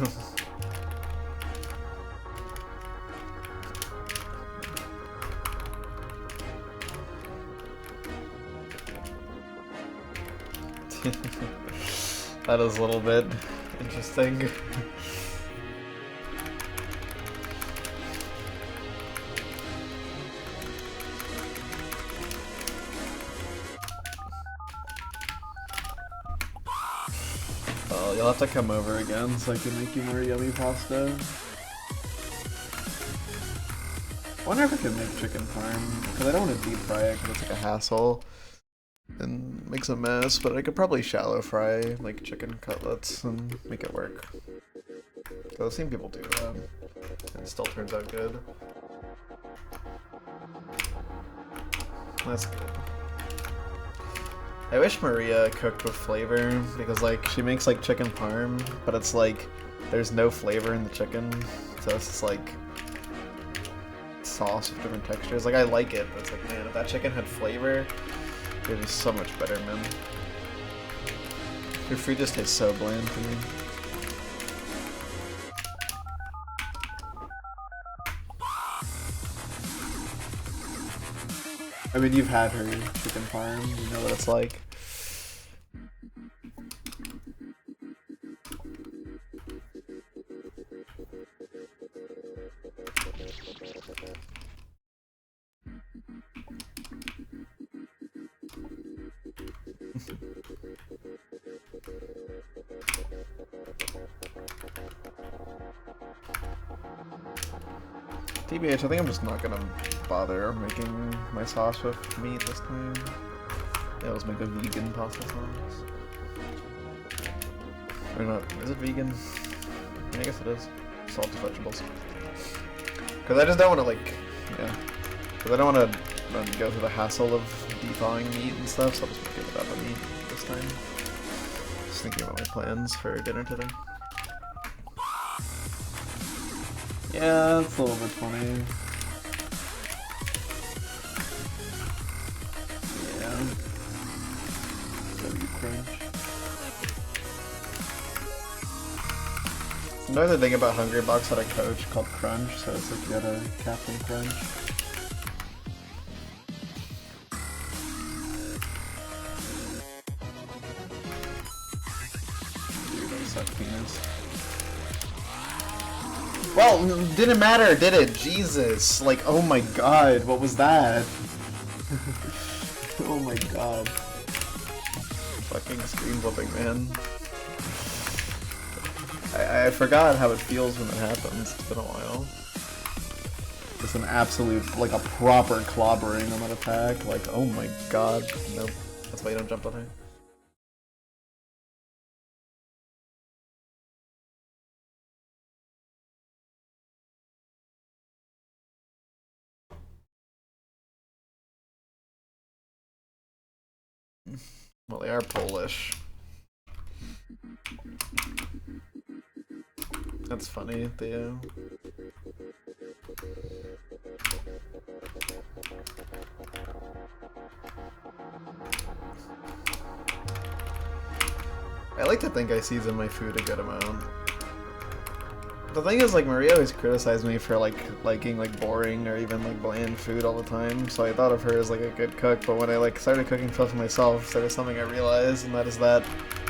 That is a little bit interesting. Well, you'll have to come over again so I can make you more yummy pasta. I wonder if I can make chicken parm, because I don't want to deep fry it because it's like a hassle and makes a mess, but I could probably shallow fry like chicken cutlets and make it work. Because I've seen people do that, and it still turns out good. That's good. I wish Maria cooked with flavor, because like she makes like chicken parm, but it's like there's no flavor in the chicken, so it's just like sauce with different textures. Like I like it, but it's like, man, if that chicken had flavor, it would be so much better, man. Your food just tastes so bland to me. I mean, you've had her chicken parm, you know what it's like. TBH, I think I'm just not gonna bother making my sauce with meat this time. Yeah, let's make a vegan pasta sauce. Or not, is it vegan? I guess it is. Salted vegetables. Because I just don't want to like, yeah. Because I don't want to go through the hassle of thawing meat and stuff, so I'll just make it without the meat this time. Just thinking about my plans for dinner today. Yeah, that's a little bit funny. Yeah. W crunch. Another thing about Hungrybox had a coach called Crunch, so it's like you had a Captain Crunch. suck penis. Well, didn't matter, did it? Jesus. Like, oh my god, what was that? Oh my god. Fucking screen flipping, man. I forgot how it feels when it happens. It's been a while. Just an absolute, like a proper clobbering on that attack. Like, oh my god. Nope. That's why you don't jump on her. Well, they are Polish. That's funny, Theo. I like to think I season my food a good amount. The thing is, like, Maria always criticized me for, like, liking, like, boring or even, like, bland food all the time, so I thought of her as, like, a good cook, but when I, like, started cooking stuff for myself, there was something I realized, and that is that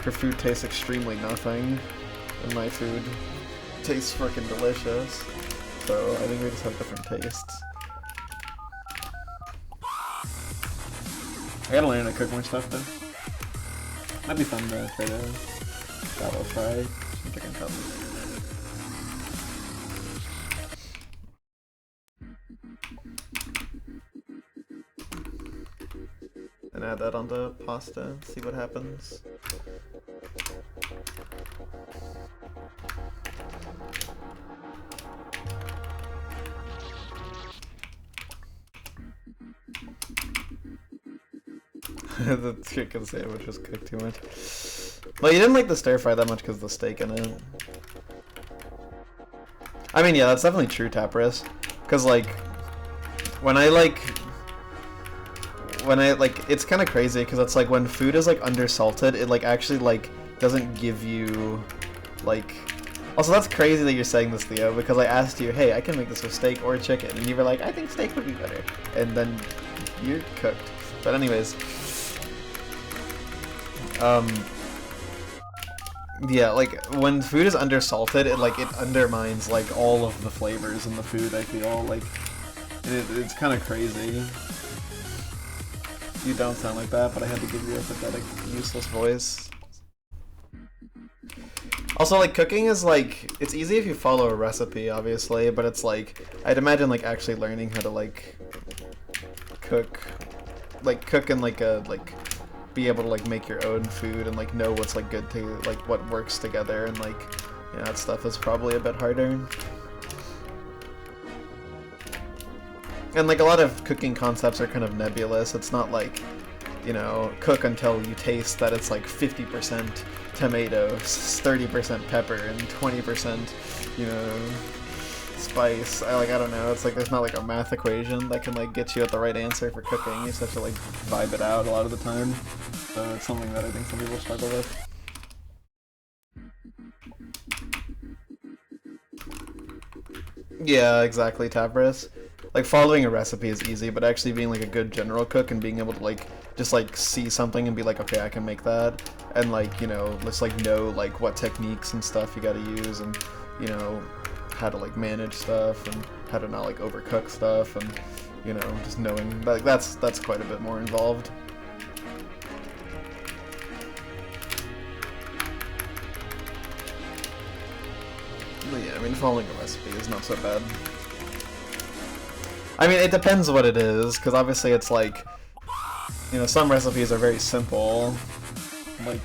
her food tastes extremely nothing, and my food tastes frickin' delicious. So, I think we just have different tastes. I gotta learn to cook more stuff, though. Might be fun to try to shallow fry some chicken cutlets. And add that onto pasta, see what happens. The chicken sandwich was cooked too much. Well, you didn't like the stir fry that much because of the steak in it. I mean, yeah, that's definitely true, Tapris. Because, like, when I, it's kind of crazy because it's like when food is, like, undersalted, it, like, actually, like, doesn't give you, like... Also, that's crazy that you're saying this, Theo, because I asked you, hey, I can make this with steak or chicken, and you were like, I think steak would be better. And then you're cooked. But anyways... yeah, like, when food is undersalted, it undermines, like, all of the flavors in the food, I feel. Like, it's kind of crazy. You don't sound like that, but I had to give you a pathetic, useless voice. Also, like, cooking is, like, it's easy if you follow a recipe, obviously, but it's, like, I'd imagine, like, actually learning how to, like, cook and, like, be able to, like, make your own food and, like, know what's, like, good to, like, what works together and, like, yeah, that stuff is probably a bit harder. And, like, a lot of cooking concepts are kind of nebulous. It's not like, you know, cook until you taste that it's, like, 50% tomatoes, 30% pepper, and 20%, you know, spice. I don't know, it's like there's not like a math equation that can like get you at the right answer for cooking. You just have to like vibe it out a lot of the time. So it's something that I think some people struggle with. Yeah, exactly, Tabris. Like following a recipe is easy, but actually being like a good general cook and being able to like just like see something and be like, okay, I can make that, and like, you know, just like know like what techniques and stuff you gotta use, and you know, how to like manage stuff and how to not like overcook stuff, and you know, just knowing like that's quite a bit more involved. But yeah, I mean, following a recipe is not so bad. I mean, it depends what it is, because obviously it's like, you know, some recipes are very simple, like,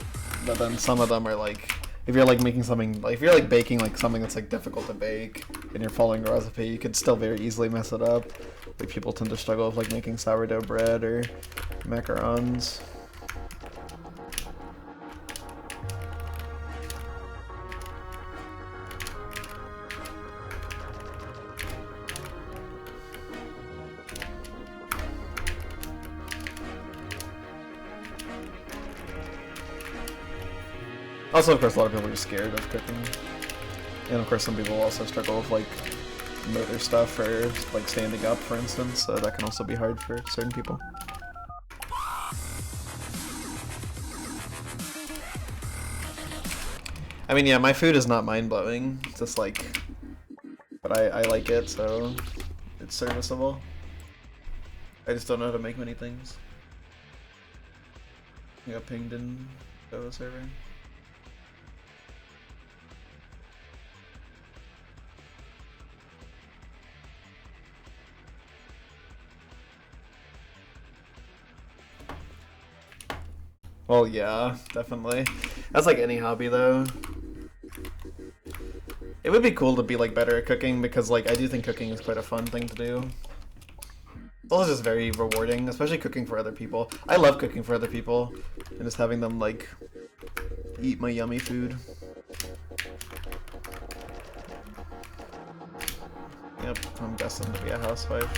but then some of them are like, if you're like making something, like if you're like baking like something that's like difficult to bake and you're following a recipe, you could still very easily mess it up. Like people tend to struggle with like making sourdough bread or macarons. Also, of course, a lot of people are scared of cooking. And of course, some people also struggle with, like, motor stuff or, like, standing up, for instance, so that can also be hard for certain people. I mean, yeah, my food is not mind-blowing. It's just like, but I like it, so it's serviceable. I just don't know how to make many things. I got pinged in Java server. Well, yeah, definitely. That's like any hobby, though. It would be cool to be like better at cooking because like I do think cooking is quite a fun thing to do. It's also just very rewarding, especially cooking for other people. I love cooking for other people and just having them like eat my yummy food. Yep, I'm destined to be a housewife.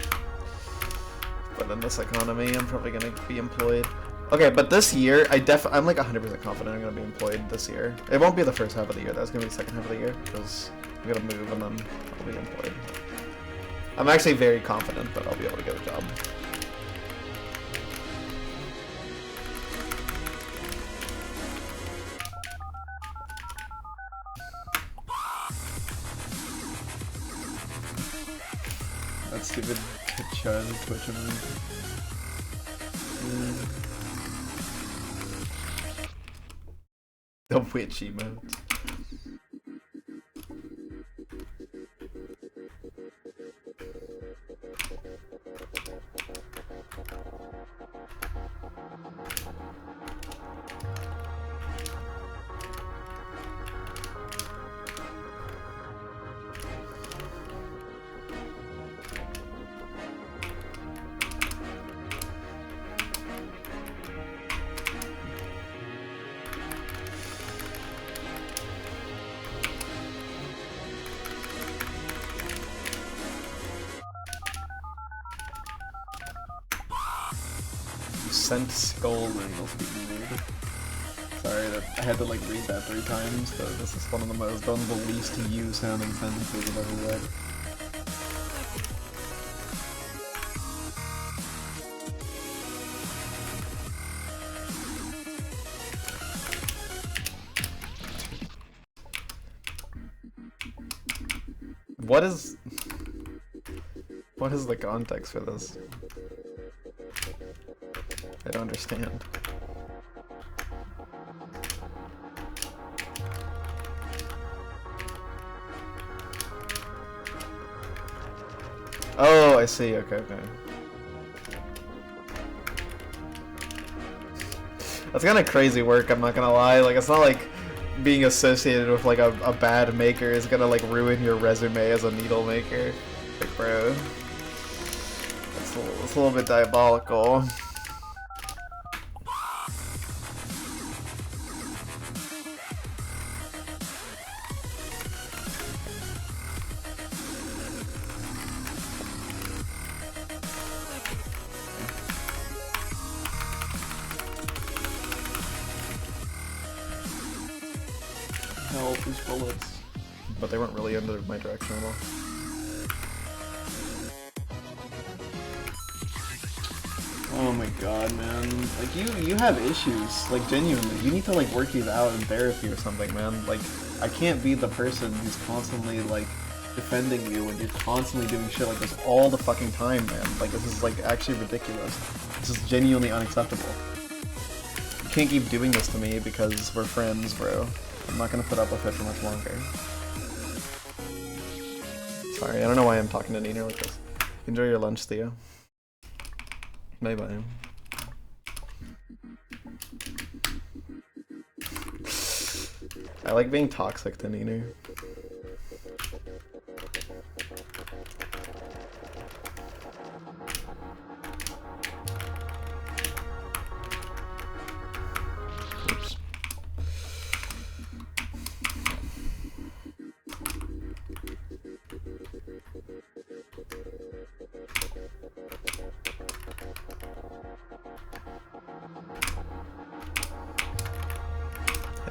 But in this economy, I'm probably gonna be employed. Okay, but this year, I'm like 100% confident I'm gonna be employed this year. It won't be the first half of the year, that's gonna be the second half of the year, because I'm gonna move and then I'll be employed. I'm actually very confident that I'll be able to get a job. That stupid chud Twitch emote. The witch emote. Sent skull angles being made. Sorry that I had to like read that 3 times, but this is one of the most the least to use sounding sentences I've ever read. What is the context for this? I don't understand. Oh, I see. Okay. That's kind of crazy work, I'm not gonna lie. Like, it's not like being associated with like a bad maker is gonna like ruin your resume as a needle maker. Like, bro, it's a little bit diabolical. Help, these bullets. But they weren't really under my direction at all. Oh my god, man. Like, you have issues. Like, genuinely. You need to, like, work these out in therapy or something, man. Like, I can't be the person who's constantly, like, defending you when you're constantly doing shit like this all the fucking time, man. Like, this is, like, actually ridiculous. This is genuinely unacceptable. You can't keep doing this to me because we're friends, bro. I'm not gonna put up with it for much longer. Sorry, I don't know why I'm talking to Ninur like this. Enjoy your lunch, Theo. Bye-bye. I like being toxic to Ninur. Oops.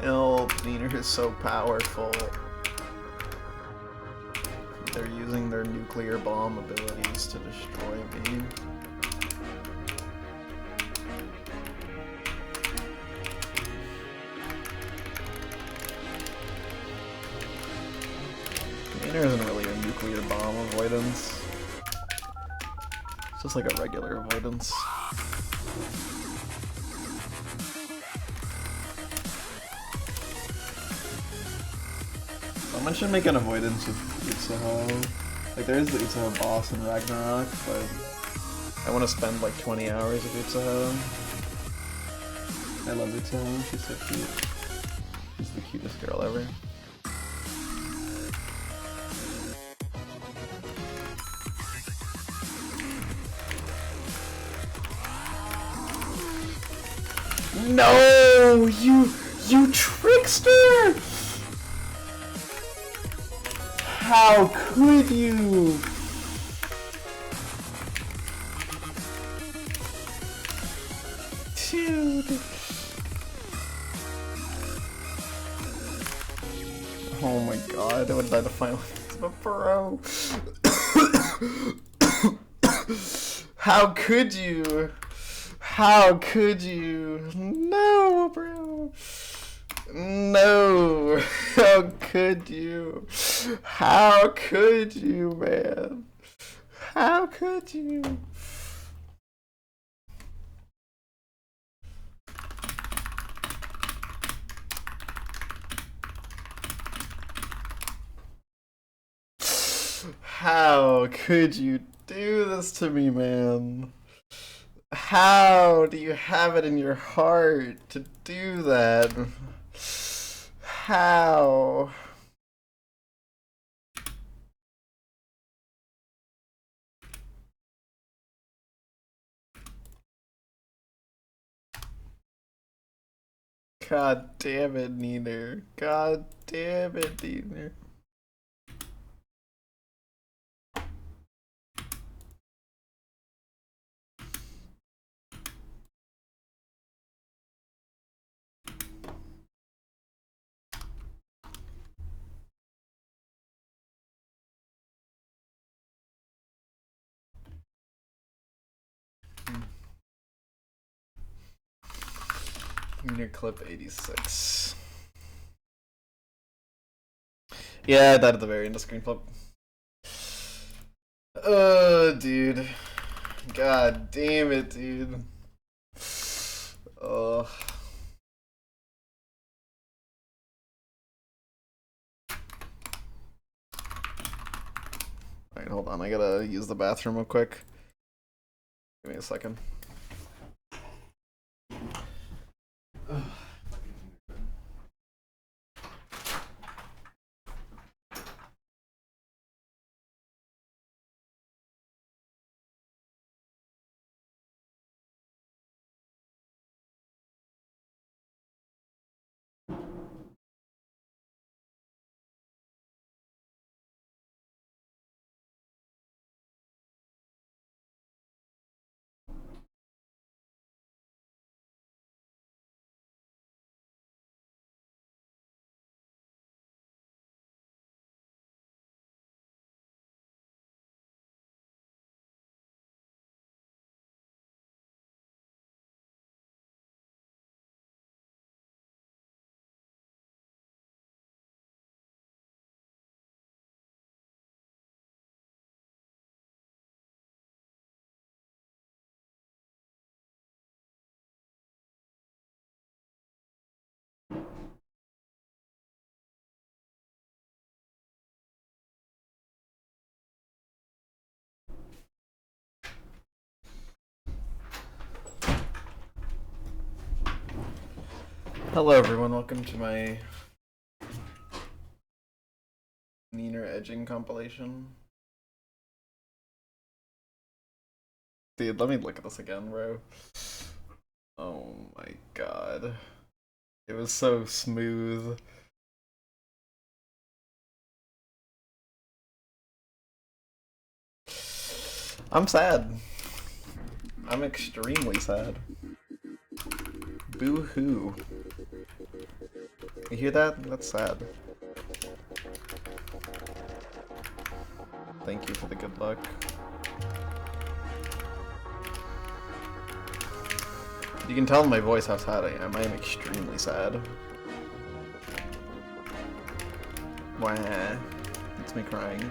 Help, Ninur is so powerful. They're using their nuclear bomb abilities to destroy me. Ninur isn't really a nuclear bomb avoidance. It's just like a regular avoidance. Someone should make an avoidance with Utsuho. Like, there is the Utsuho boss in Ragnarok, but I want to spend like 20 hours with Utsuho. I love Utsuho, she's so cute. She's the cutest girl ever. No! You trickster! How could you? Dude. Oh my god, I would die to finally use a pro. How could you? How could you? No, bro. No. How could you? How could you, man? How could you? How could you do this to me, man? How do you have it in your heart to do that? How? God damn it, Ninur. God damn it, Ninur. Ninur clip 86. Yeah, I died at the very end of screen flip. Dude. God damn it, dude. Ugh. Alright, hold on. I gotta use the bathroom real quick. Give me a second. Hello everyone, welcome to my Ninur edging compilation. Dude, let me look at this again, bro. Oh my god. It was so smooth. I'm sad. I'm extremely sad. Boo-hoo. You hear that? That's sad. Thank you for the good luck. You can tell in my voice how sad I am. I am extremely sad. Wah. It's me crying.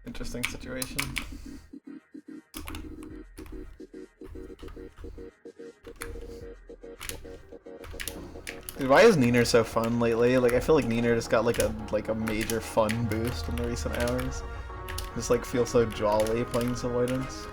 Interesting situation. Dude, why is Ninur so fun lately? Like, I feel like Ninur just got like a major fun boost in the recent hours. Just like feel so jolly playing this avoidance.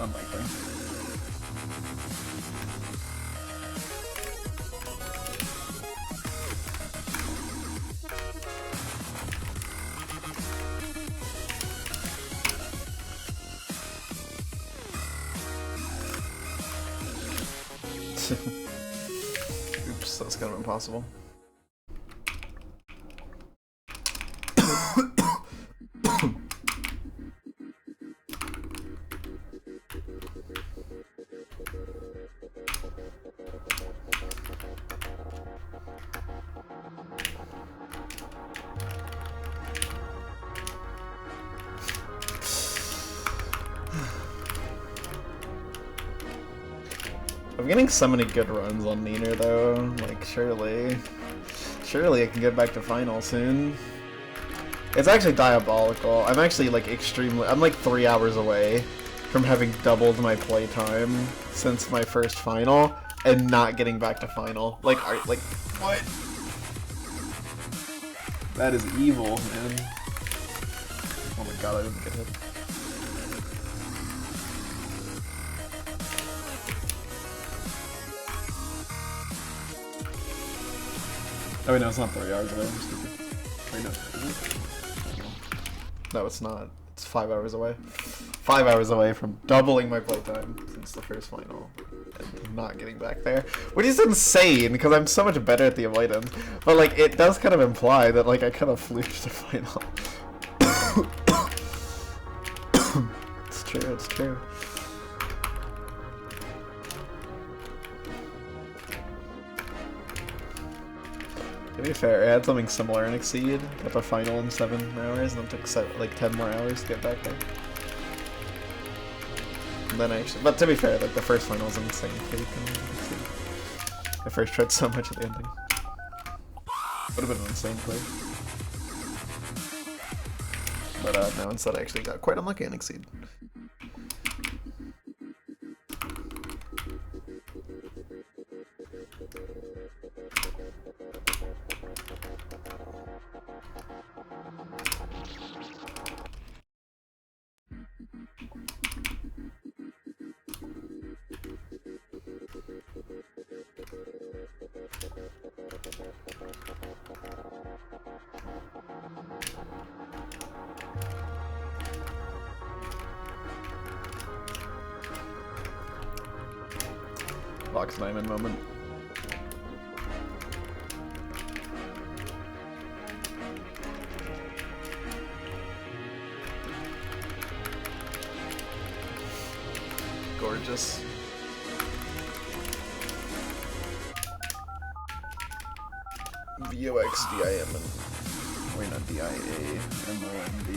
Unlikely. Oops, that's kind of impossible. I'm getting so many good runs on Ninur though, like surely I can get back to final soon. It's actually diabolical. I'm actually like I'm like 3 hours away from having doubled my playtime since my first final and not getting back to final. Like, what? That is evil, man. Oh my god, I didn't get hit. Oh wait, no, it's not 3 hours away. I'm stupid. Wait, no. No, it's not. It's 5 hours away. 5 hours away from doubling my playtime since the first final and not getting back there, which is insane because I'm so much better at the avoidance. But like, it does kind of imply that like I kind of fluked the final. It's true. It's true. To be fair, I had something similar in Exceed. Got the final in 7 hours, and then took like 10 more hours to get back there. And then but to be fair, like the first final was insane fake in Exceed. I first tried so much at the ending. Would have been an insane play. But no, instead I actually got quite unlucky in Exceed. Box Diamond moment. Gorgeous. VOXDIM and wait, not DIA, MOND.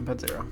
pet 0.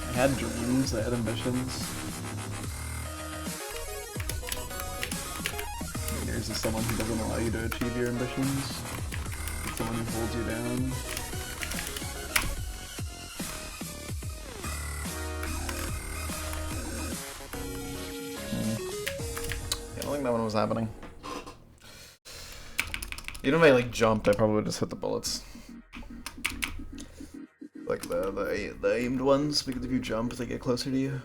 I had dreams, I had ambitions. Ninur is someone who doesn't allow you to achieve your ambitions. It's someone who holds you down. Yeah, I don't think that one was happening. Even if I like jumped, I probably would just hit the bullets. Like the aimed ones, because if you jump, they get closer to you.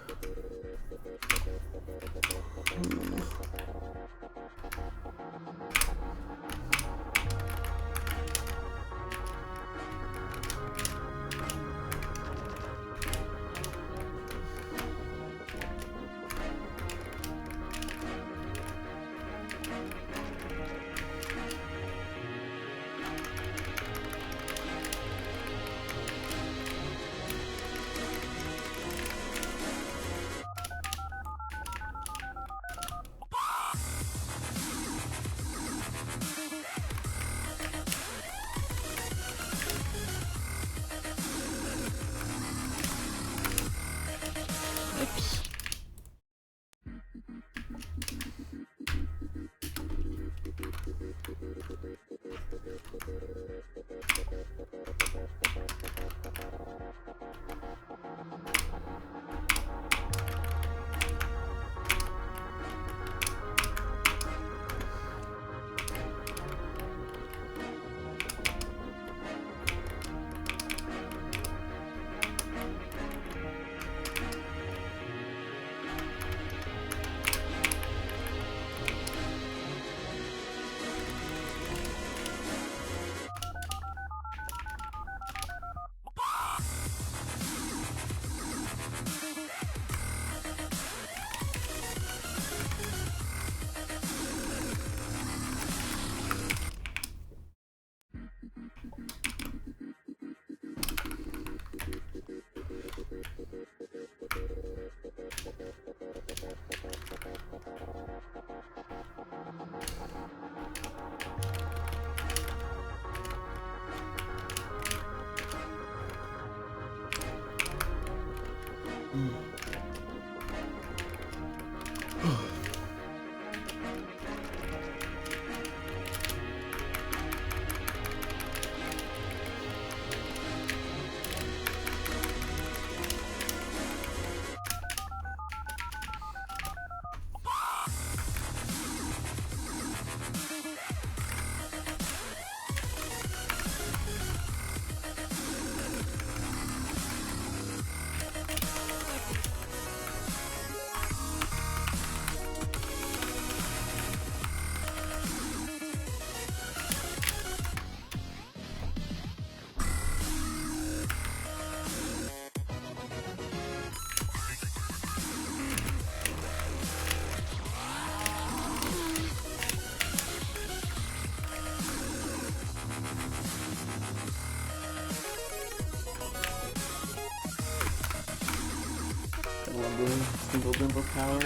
the single dimple power.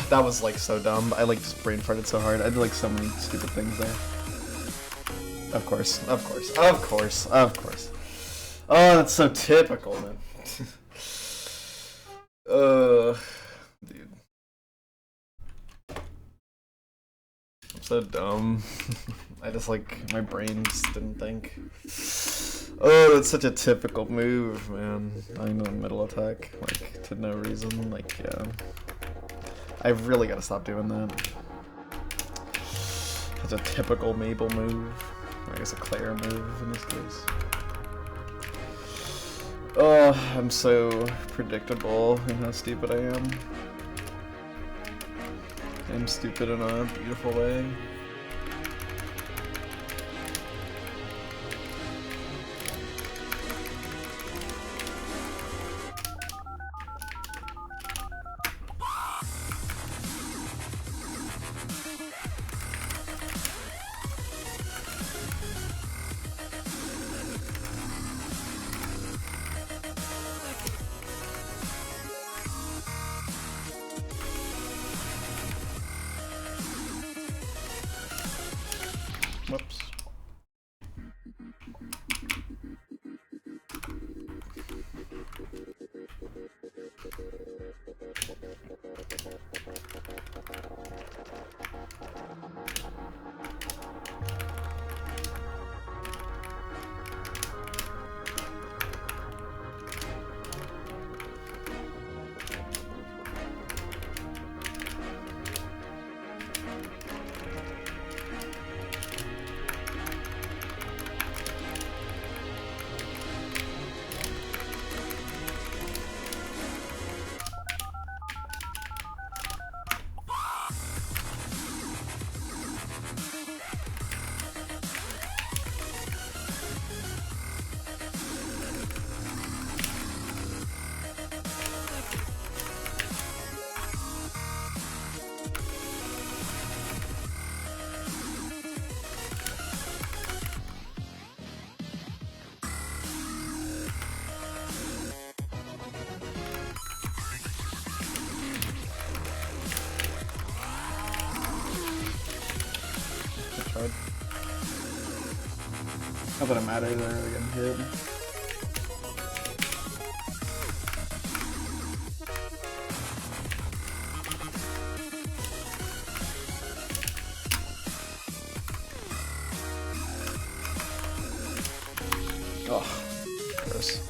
That was like so dumb. I like just brain farted so hard. I did like so many stupid things there. Of course, of course, of course, of course. Oh, that's so typical, man. Dude. I'm so dumb. I just like, my brain just didn't think. Oh, that's such a typical move, man. I know middle attack, like, to no reason, like, yeah. I've really gotta stop doing that. That's a typical Mabel move. I guess a Claire move in this case. Oh, I'm so predictable in how stupid I am. I'm stupid in a beautiful way. Whoops. Not that it matters, they're really getting hit. Oh, gross.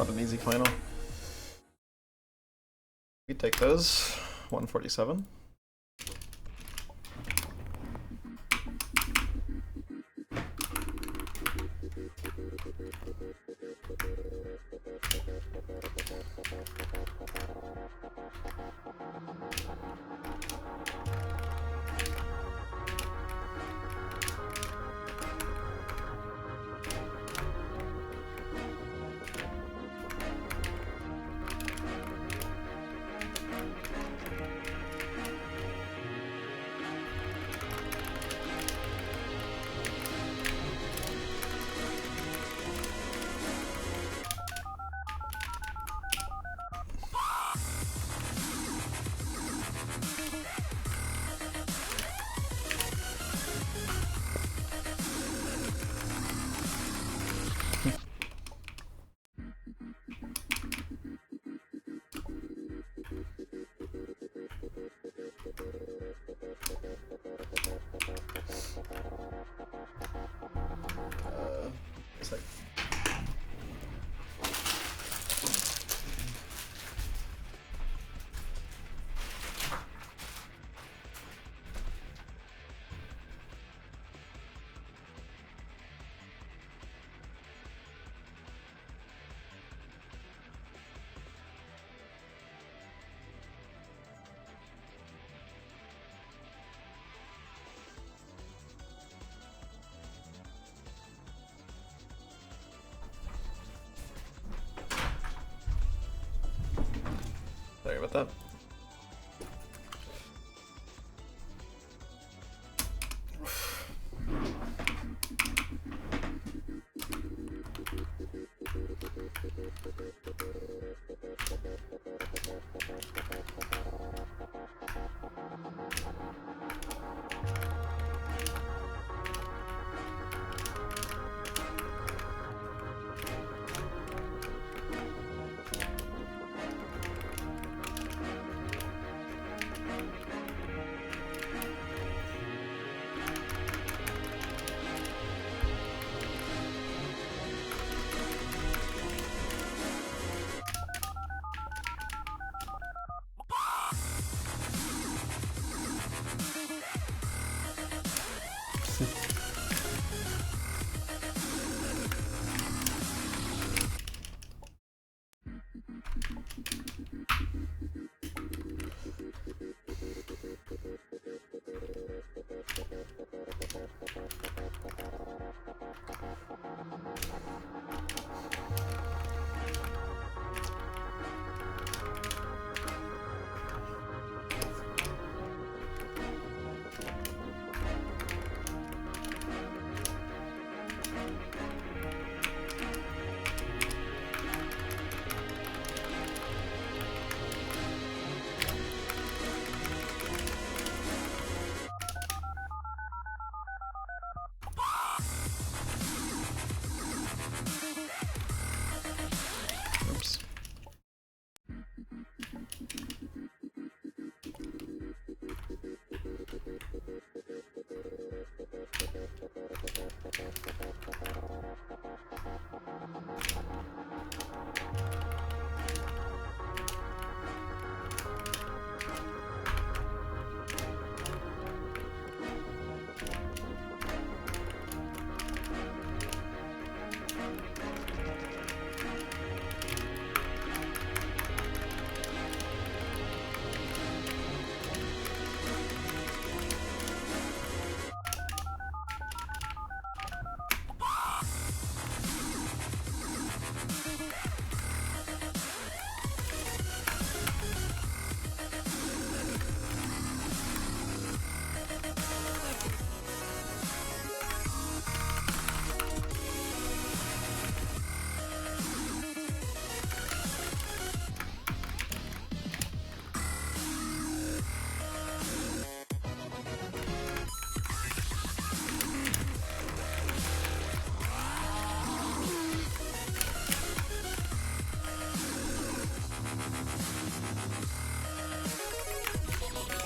Not an easy final. We take those. 147. It's like sorry about that. Oops.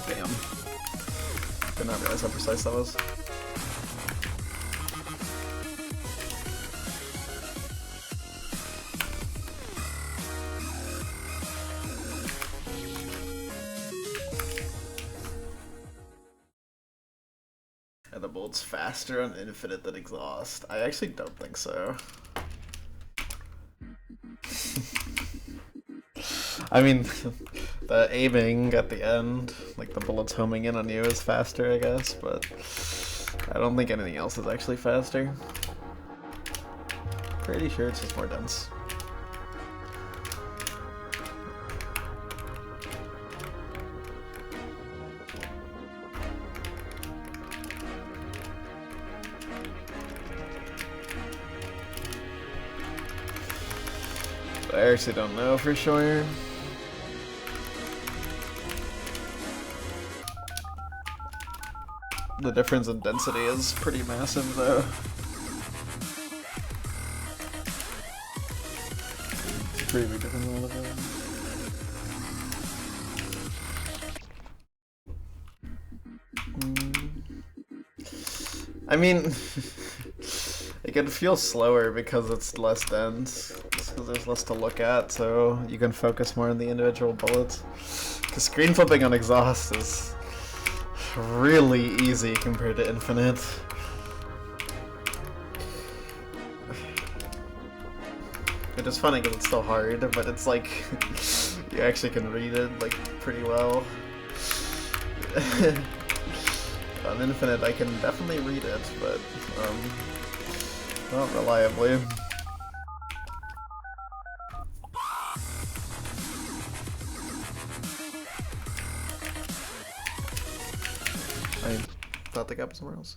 Damn. Did not realize how precise that was. Are the bullets faster on infinite than exhaust? I actually don't think so. I mean, the aiming at the end, like the bullets homing in on you, is faster, I guess, but I don't think anything else is actually faster. Pretty sure it's just more dense. I actually don't know for sure. The difference in density is pretty massive, though. It's a pretty big difference in all of them. I mean, it can feel slower because it's less dense, because there's less to look at, so you can focus more on the individual bullets. Because screen flipping on exhaust is really easy compared to infinite. It is funny because it's still hard, but it's like you actually can read it like pretty well. On infinite, I can definitely read it, but not reliably. I thought the gap was somewhere else.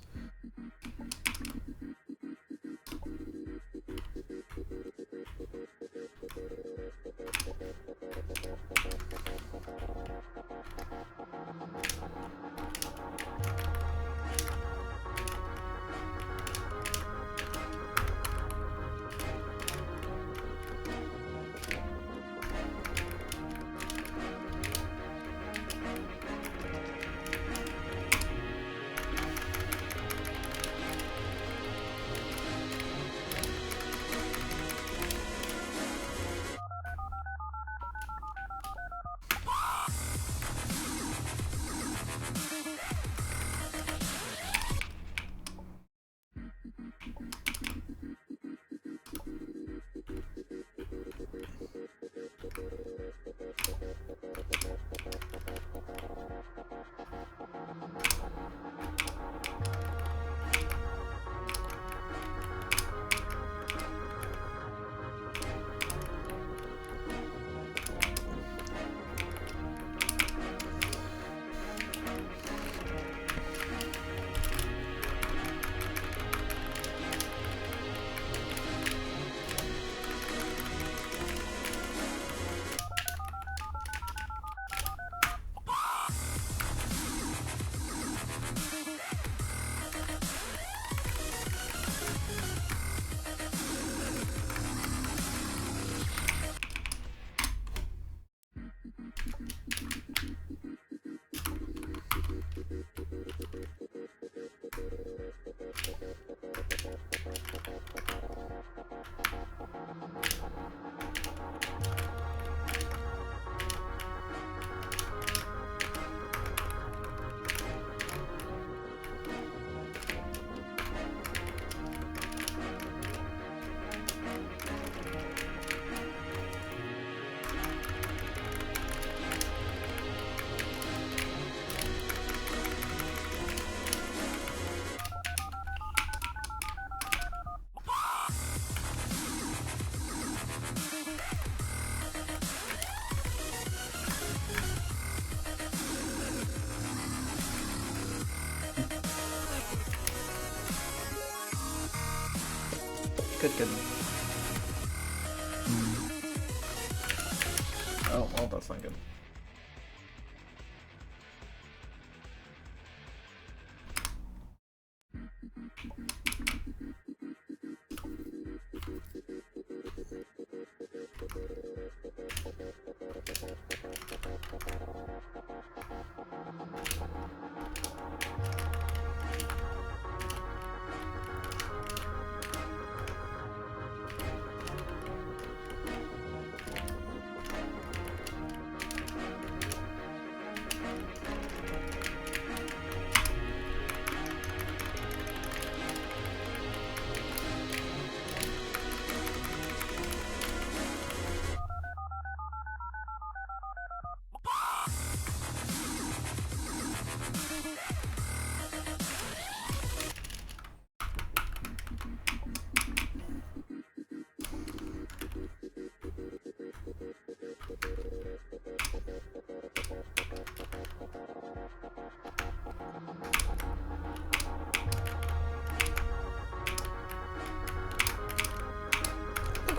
Good, good. Oh, well, that's not good.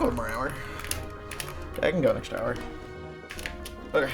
go one more hour. Yeah, I can go next hour. Okay.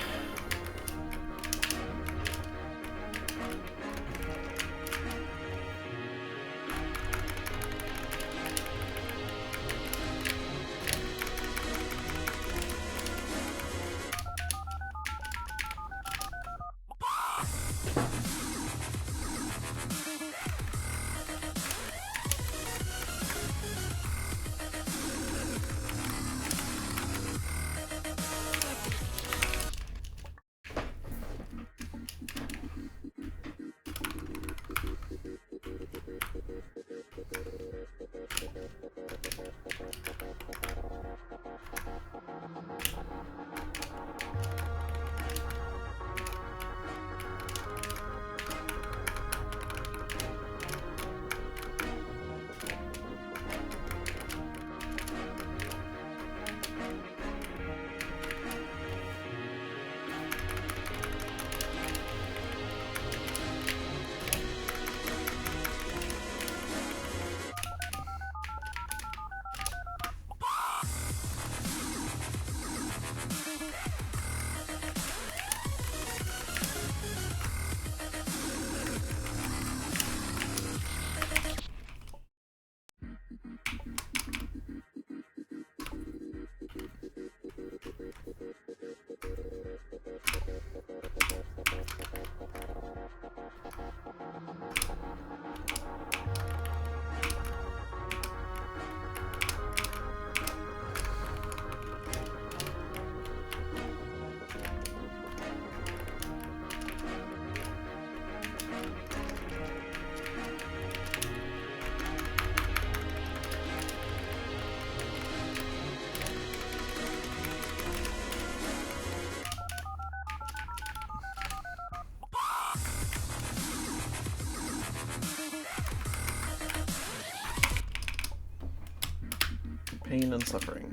Pain and suffering.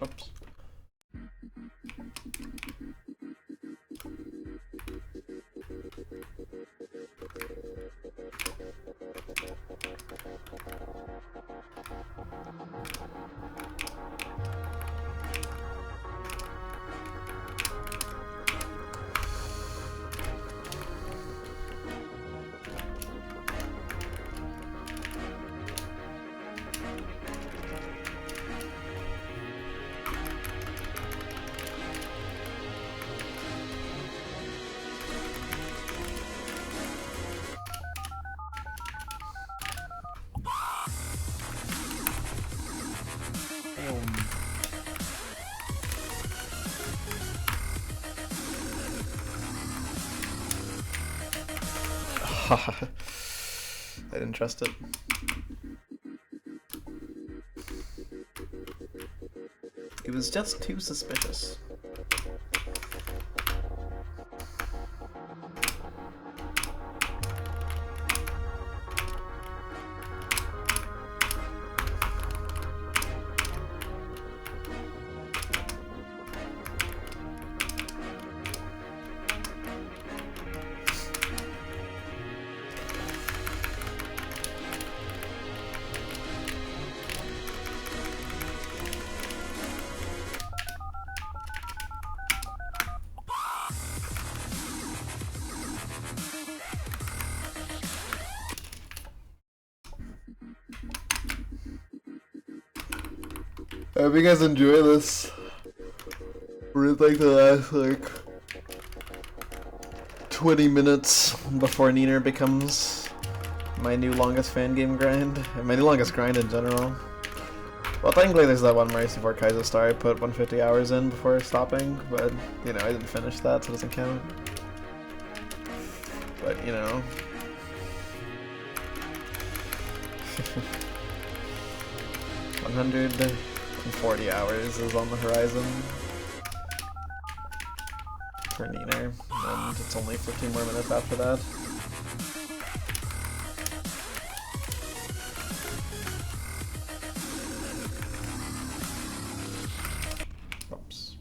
Oops. I didn't trust it. It was just too suspicious. I hope you guys enjoy this. We're like the last like 20 minutes before Ninur becomes my new longest fan game grind, and my new longest grind in general. Well, technically there's that one Mercy for Kaizo Star I put 150 hours in before stopping, but you know, I didn't finish that, so it doesn't count. But you know. 140 hours is on the horizon for Ninur, and it's only 15 more minutes after that. Oops.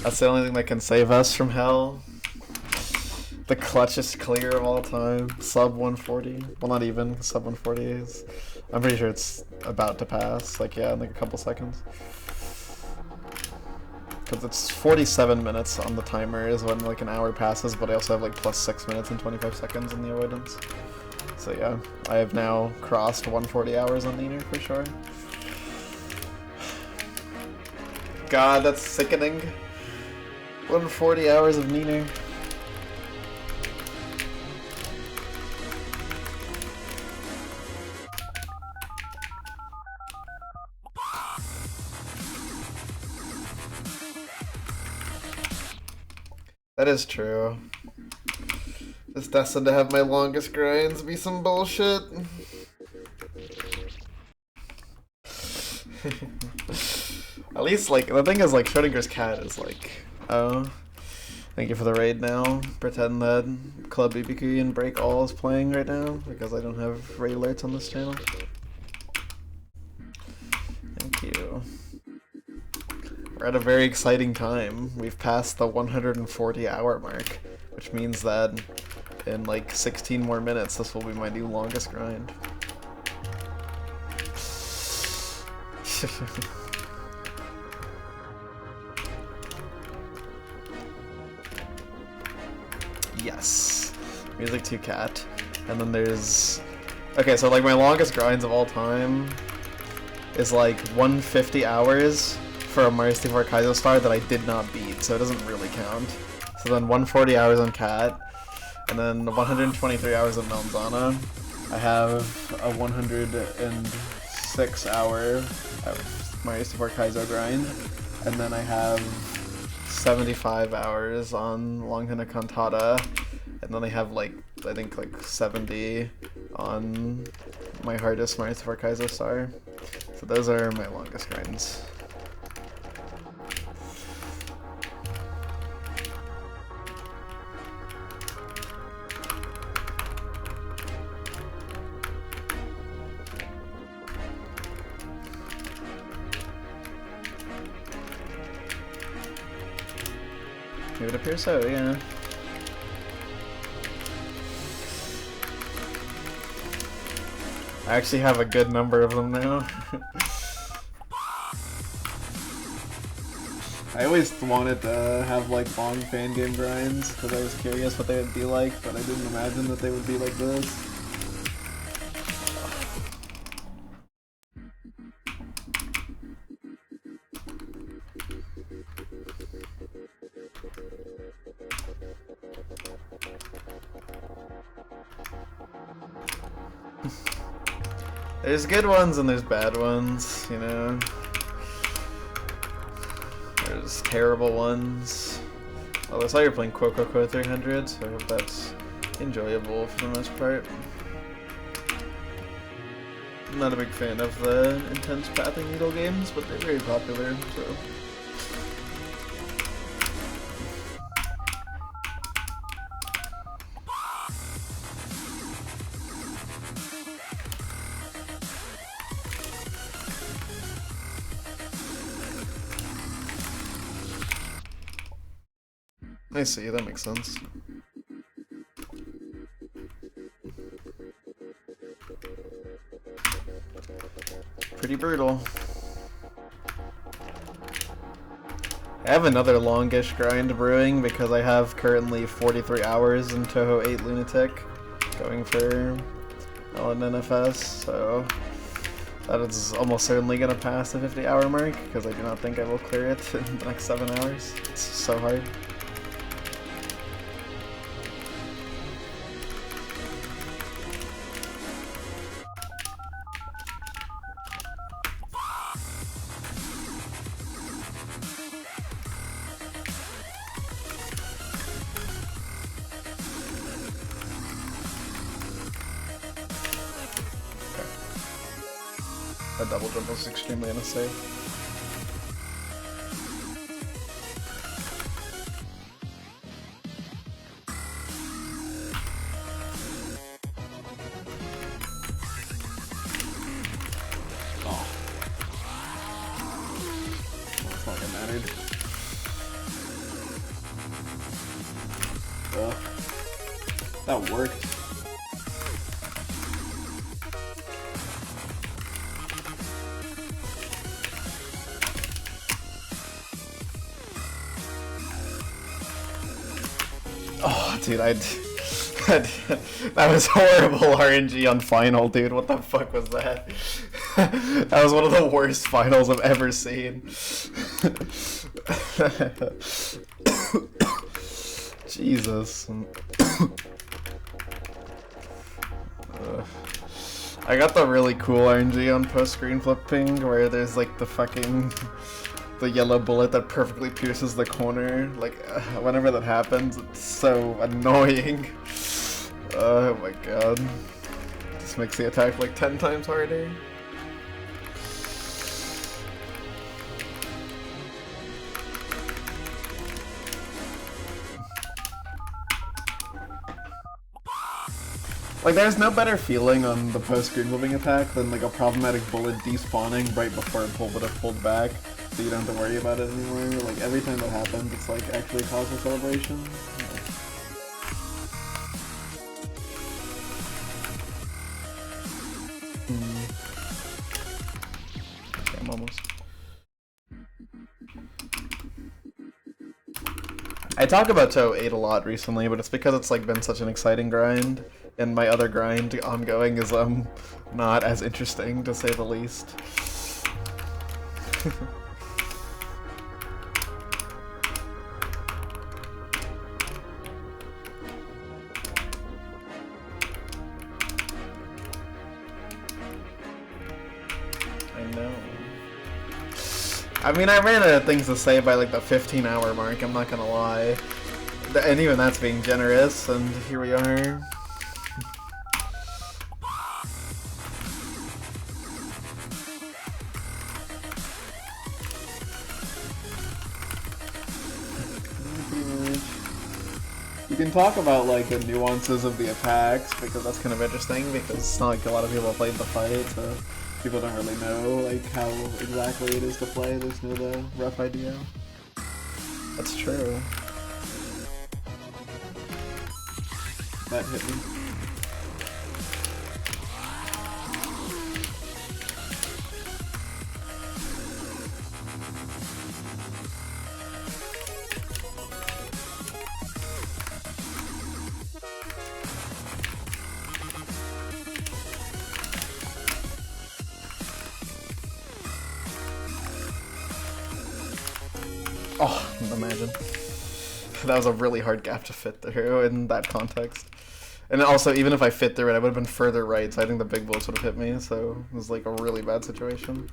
That's the only thing that can save us from hell. The clutchest clear of all time. Sub 140. Well, not even. Sub 140 is. I'm pretty sure it's about to pass. Like, yeah, in like a couple seconds. Because it's 47 minutes on the timer is when like an hour passes, but I also have like plus 6 minutes and 25 seconds in the avoidance. So yeah, I have now crossed 140 hours on Ninur for sure. God, that's sickening. 140 hours of Ninur. That is true. It's destined to have my longest grinds be some bullshit. At least, like, the thing is, like, Schrodinger's cat is like, oh, thank you for the raid now. Pretend that Club BBQ and Break All is playing right now, because I don't have raid alerts on this channel. Thank you. We're at a very exciting time. We've passed the 140 hour mark, which means that in like 16 more minutes, this will be my new longest grind. Yes. Music 2 Cat. And then there's... Okay, so like my longest grinds of all time is like 150 hours for a Mario 64 Kaizo Star that I did not beat, so it doesn't really count. So then 140 hours on Cat, and then 123 hours of Melnzana. I have a 106 hour Mario 64 Kaizo grind, and then I have 75 hours on Longhana Cantata, and then I have like, I think like 70 on my hardest Mario 64 Kaizo Star. So those are my longest grinds. It would appear so, yeah. I actually have a good number of them now. I always wanted to have like long fan game grinds because I was curious what they would be like, but I didn't imagine that they would be like this. There's good ones and there's bad ones, you know. There's terrible ones. Although I saw you're playing Quococo 300, so I hope that's enjoyable for the most part. I'm not a big fan of the intense pathing needle games, but they're very popular, so. I see, that makes sense. Pretty brutal. I have another longish grind brewing because I have currently 43 hours in Toho 8 Lunatic going for LNNFS, so that is almost certainly going to pass the 50-hour mark because I do not think I will clear it in the next 7 hours. It's so hard. A double jump was extremely unsafe. Oh. That's not gonna matter. That worked. Oh, dude, that was horrible RNG on final, dude. What the fuck was that? That was one of the worst finals I've ever seen. Jesus. I got the really cool RNG on post-screen flipping where there's like the fucking the yellow bullet that perfectly pierces the corner. Like, whenever that happens, it's so annoying. Oh my god. This makes the attack like 10 times harder. Like, there's no better feeling on the post-screen flipping attack than like a problematic bullet despawning right before it would have pulled back. So you don't have to worry about it anymore. Like, every time that happens, it's like actually cause for celebration. Okay, I'm almost. I talk about Toe 8 a lot recently, but it's because it's like been such an exciting grind, and my other grind ongoing is not as interesting, to say the least. I mean, I ran out of things to say by like the 15-hour mark, I'm not gonna lie. And even that's being generous, and here we are. You can talk about like the nuances of the attacks, because that's kind of interesting, because it's not like a lot of people have played the fight, so people don't really know like how exactly it is to play. There's no rough idea. That's true. That hit me. Oh, imagine. That was a really hard gap to fit through in that context. And also, even if I fit through it, I would have been further right, so I think the big bullets would have hit me, so it was like a really bad situation.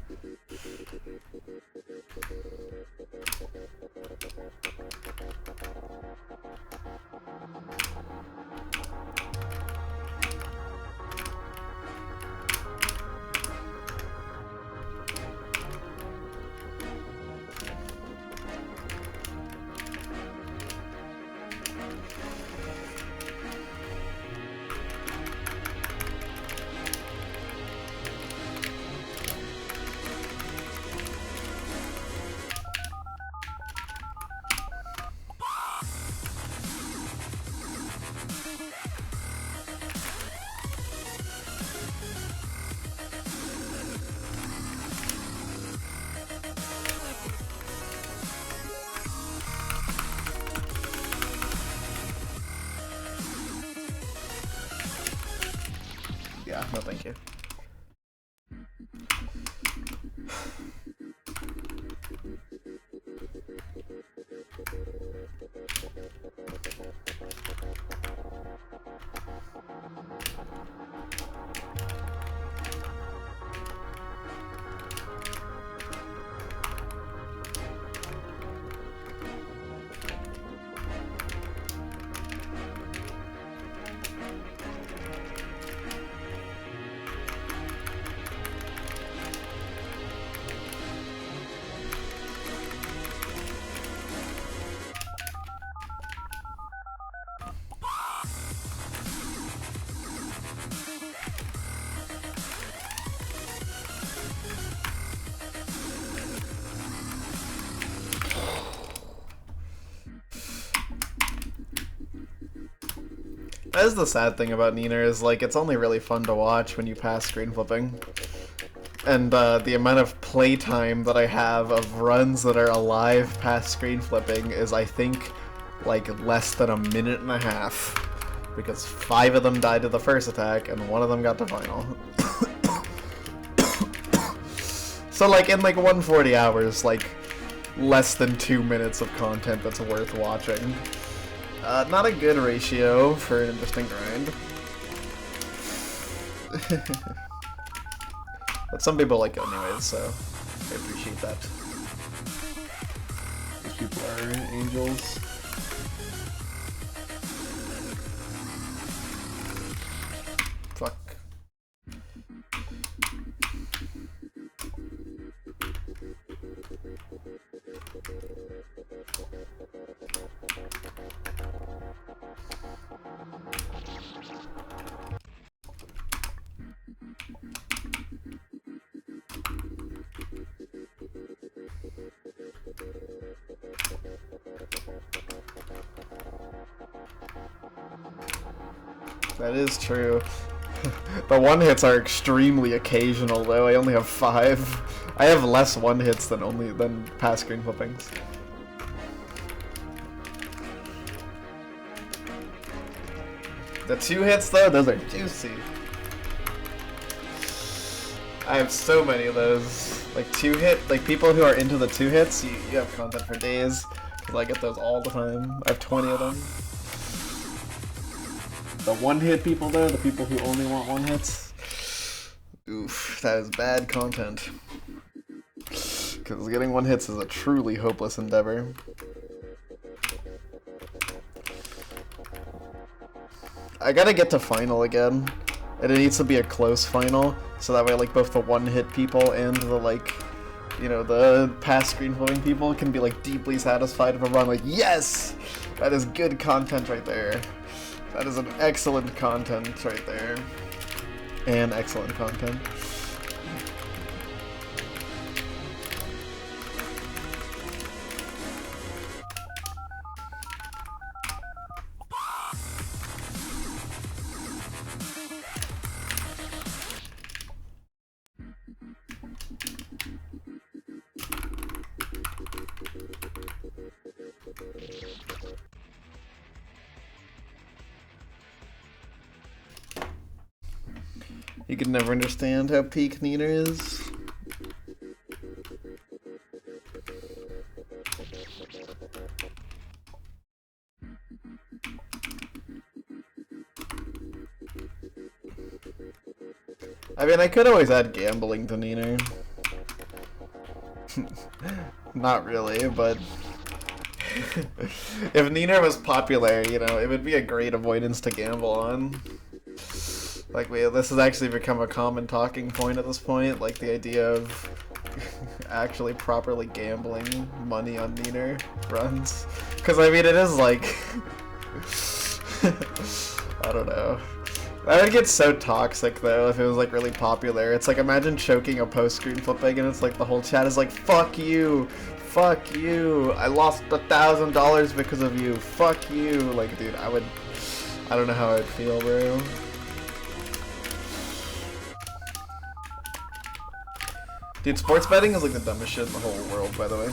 Yeah, no thank you. That is the sad thing about Ninur, is like it's only really fun to watch when you pass screen flipping. And the amount of playtime that I have of runs that are alive past screen flipping is, I think, like less than a minute and a half. Because 5 of them died to the first attack, and 1 of them got to final. So like in like 140 hours, like less than 2 minutes of content that's worth watching. Not a good ratio for an interesting grind. But some people like it anyways, so I appreciate that. These people are angels. Fuck. That is true. The one-hits are extremely occasional, though. I only have 5. I have less one-hits than past screen flippings. The 2-hits, though, those are juicy. I have so many of those. Like 2-hit, like people who are into the 2-hits, you have content for days. Because I get those all the time. I have 20 of them. The one-hit people, though, the people who only want one-hits, oof, that is bad content. Because getting one-hits is a truly hopeless endeavor. I gotta get to final again, and it needs to be a close final, so that way, like, both the one-hit people and the, like, you know, the past screen flipping people can be, like, deeply satisfied with a run. Like, yes! That is good content right there. That is an excellent content right there. And excellent content. You could never understand how peak Ninur is. I mean, I could always add gambling to Ninur. Not really, but if Ninur was popular, you know, it would be a great avoidance to gamble on. Like, this has actually become a common talking point at this point, like the idea of actually properly gambling money on Ninur runs. Because, I mean, it is like... I don't know. That would get so toxic, though, if it was, like, really popular. It's like, imagine choking a post-screen flipping, and it's like, the whole chat is like, fuck you! Fuck you! I lost $1,000 because of you! Fuck you! Like, dude, I don't know how I'd feel, bro. Dude, sports betting is, like, the dumbest shit in the whole world, by the way.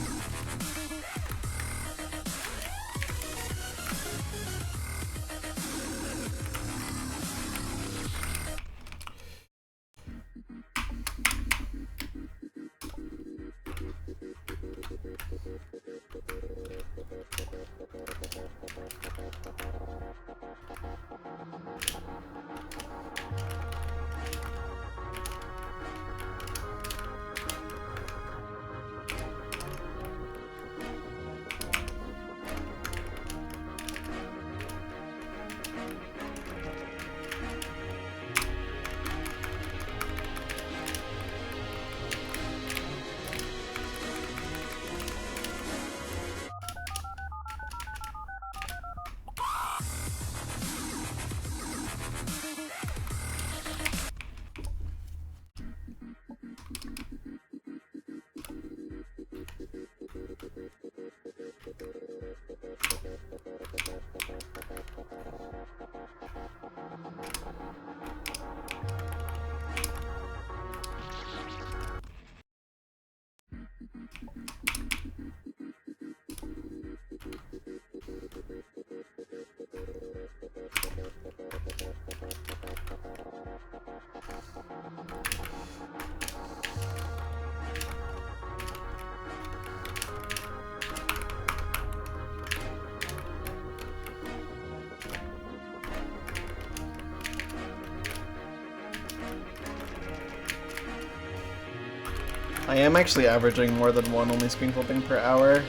I am actually averaging more than one only screen flipping per hour.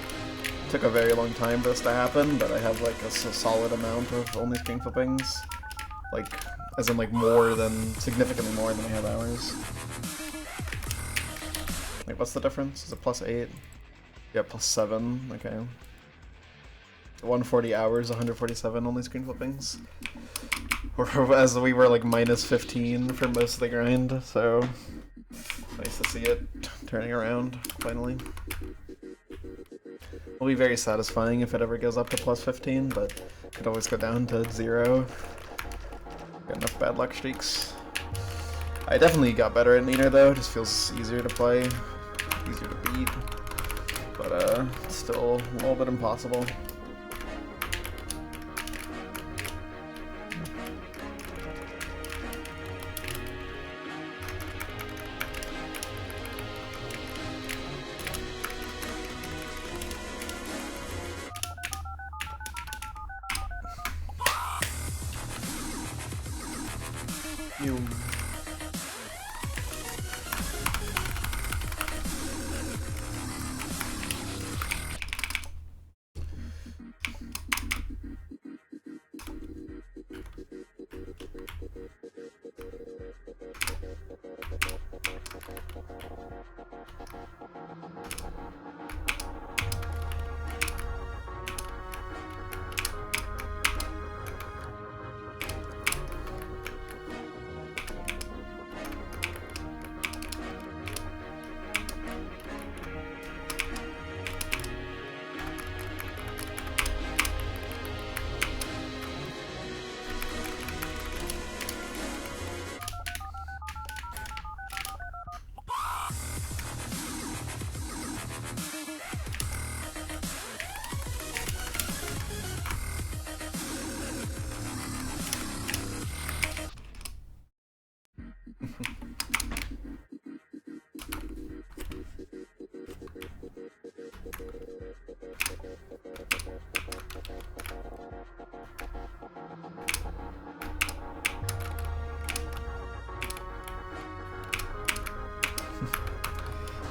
Took a very long time for this to happen, but I have like a solid amount of only screen flippings. Like, as in like significantly more than I have hours. Like, what's the difference? Is it +8? Yeah, +7, okay. 140 hours, 147 only screen flippings. Whereas we were like -15 for most of the grind, so nice to see it turning around, finally. Will be very satisfying if it ever goes up to +15, but could always go down to 0. Got enough bad luck streaks. I definitely got better at Ninur though, just feels easier to play, easier to beat, but still a little bit impossible.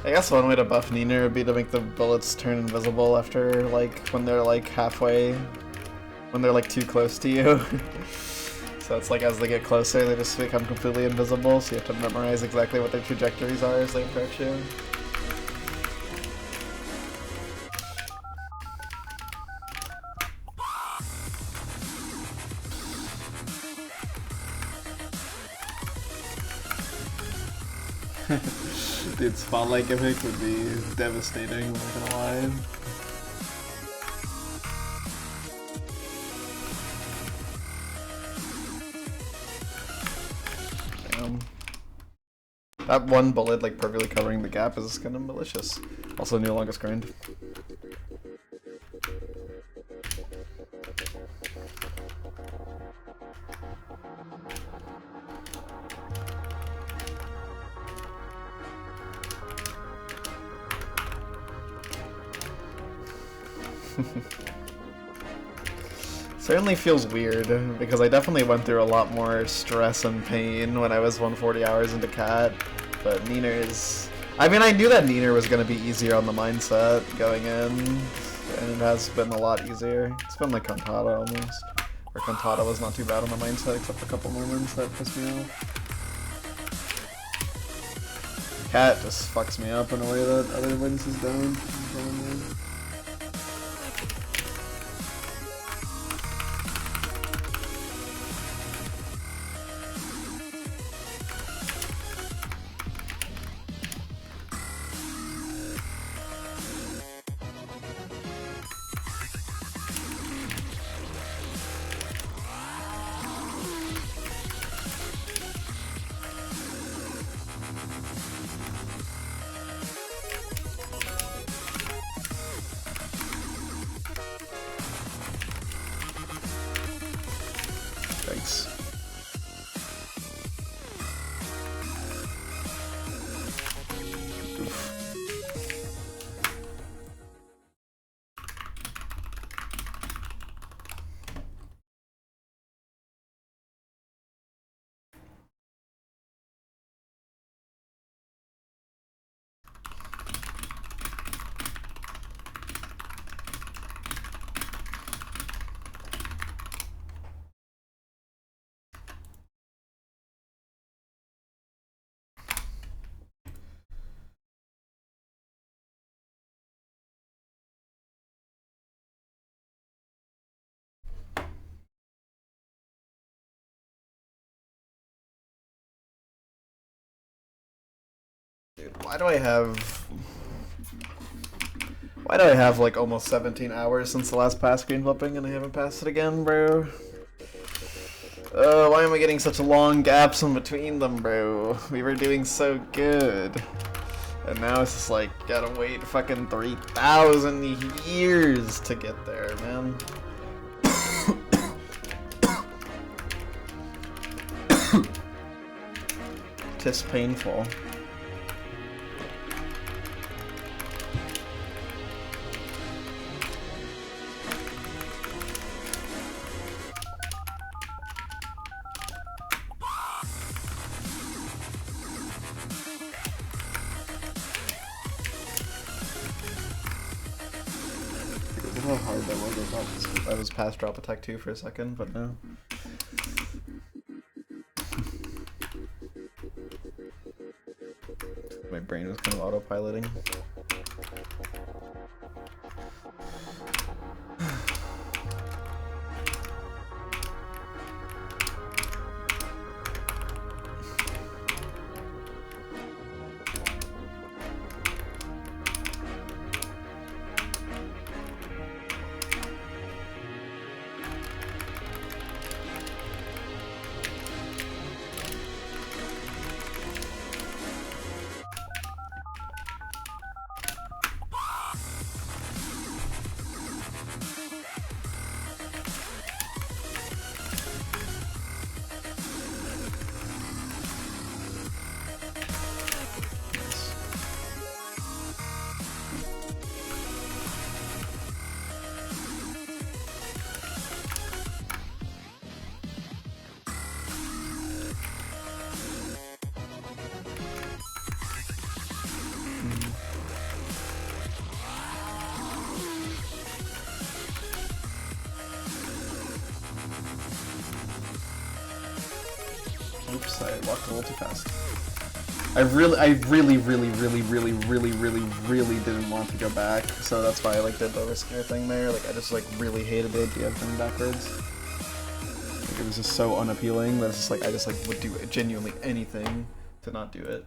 I guess one way to buff Ninur would be to make the bullets turn invisible after, like, when they're, like, halfway, when they're, like, too close to you. So it's like, as they get closer, they just become completely invisible, so you have to memorize exactly what their trajectories are as they approach you. Dude, spotlight gimmick would be devastating, I'm not gonna lie. Damn. That one bullet, like, perfectly covering the gap is kind of malicious. Also, new longest grind. Certainly feels weird, because I definitely went through a lot more stress and pain when I was 140 hours into Cat, but Ninur is... I mean, I knew that Ninur was going to be easier on the mindset going in, and it has been a lot easier. It's been like Cantata almost. Or Cantata was not too bad on the mindset, except a couple moments that pissed me off. Cat just fucks me up in a way that other avoidances don't. Thanks. Oof. Dude, why do I have like almost 17 hours since the last pass screen flipping and I haven't passed it again, bro? Why am I getting such long gaps in between them, bro? We were doing so good. And now it's just like, gotta wait fucking 3,000 years to get there, man. Tis painful. How hard that was. I was past drop attack 2 for a second, but no. My brain was kind of autopiloting. walked a little too fast. I really didn't want to go back, so that's why I like did the riskier thing there. Like I just like really hated the idea of going backwards. Like, it was just so unappealing that it's just like I just like would do genuinely anything to not do it.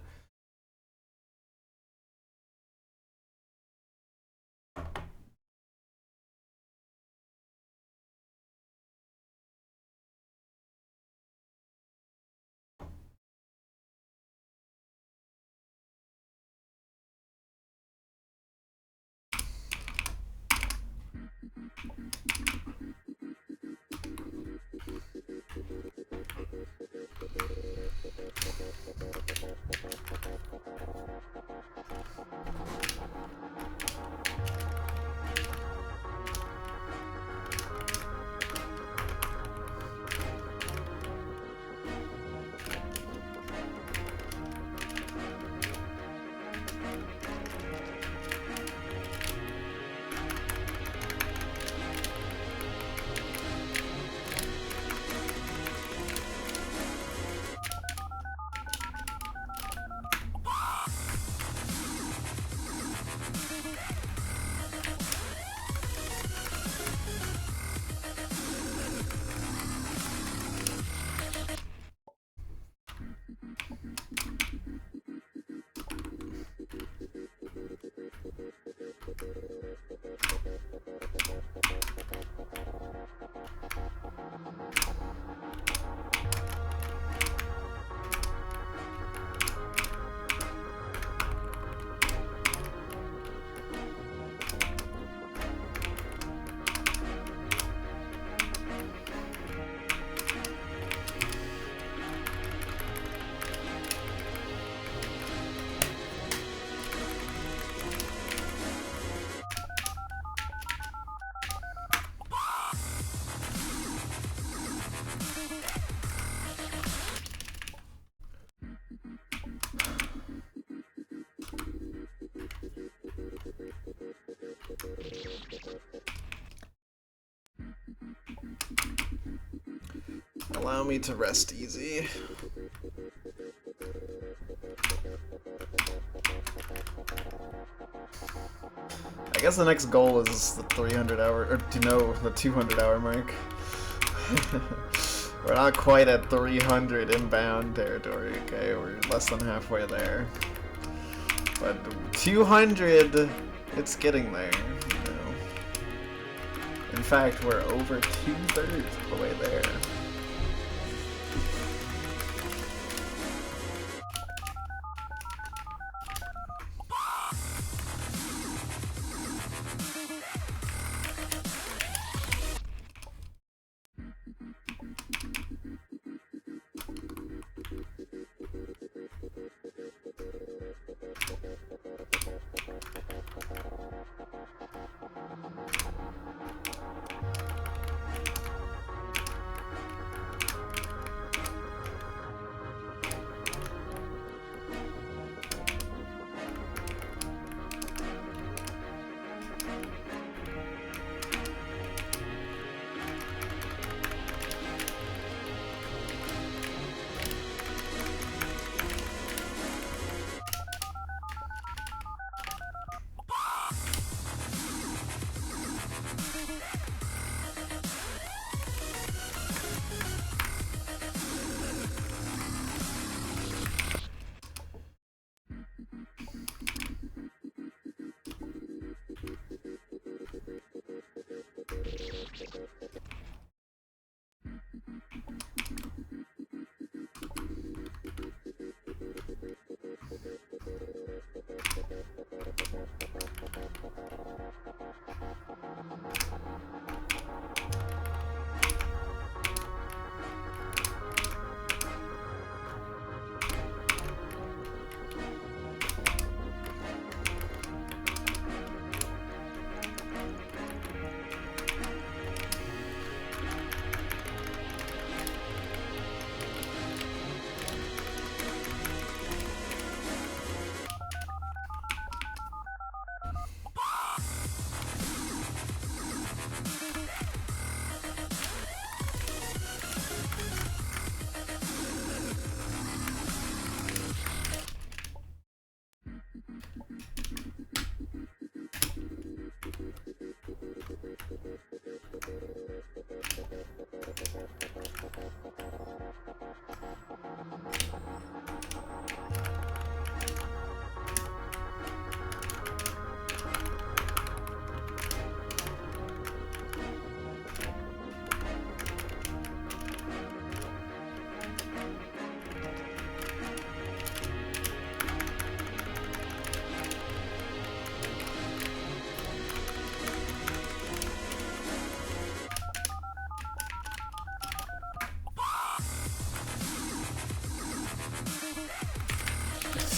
Allow me to rest easy. I guess the next goal is the 300-hour, or the 200-hour mark. We're not quite at 300 inbound territory, okay? We're less than halfway there. But 200, it's getting there, you know. In fact, we're over 2/3 of the way there.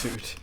suit.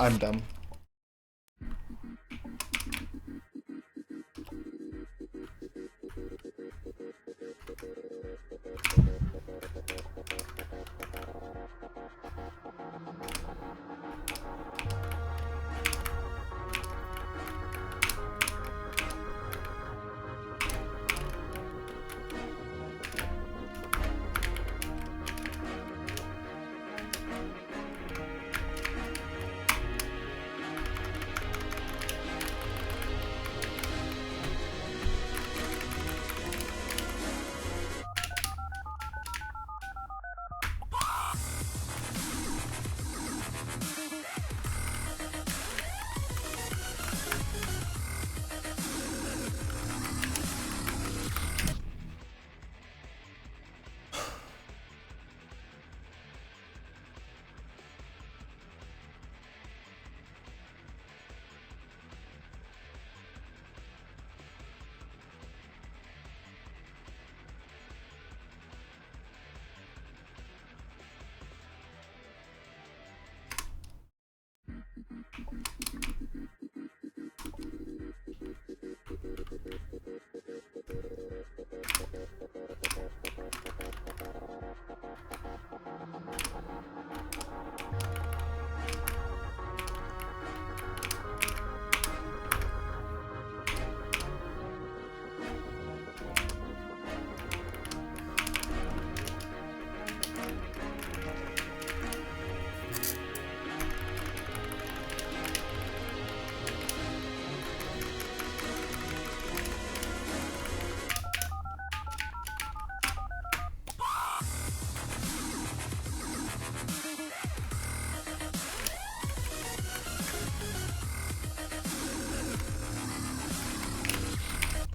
I'm dumb.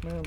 Man.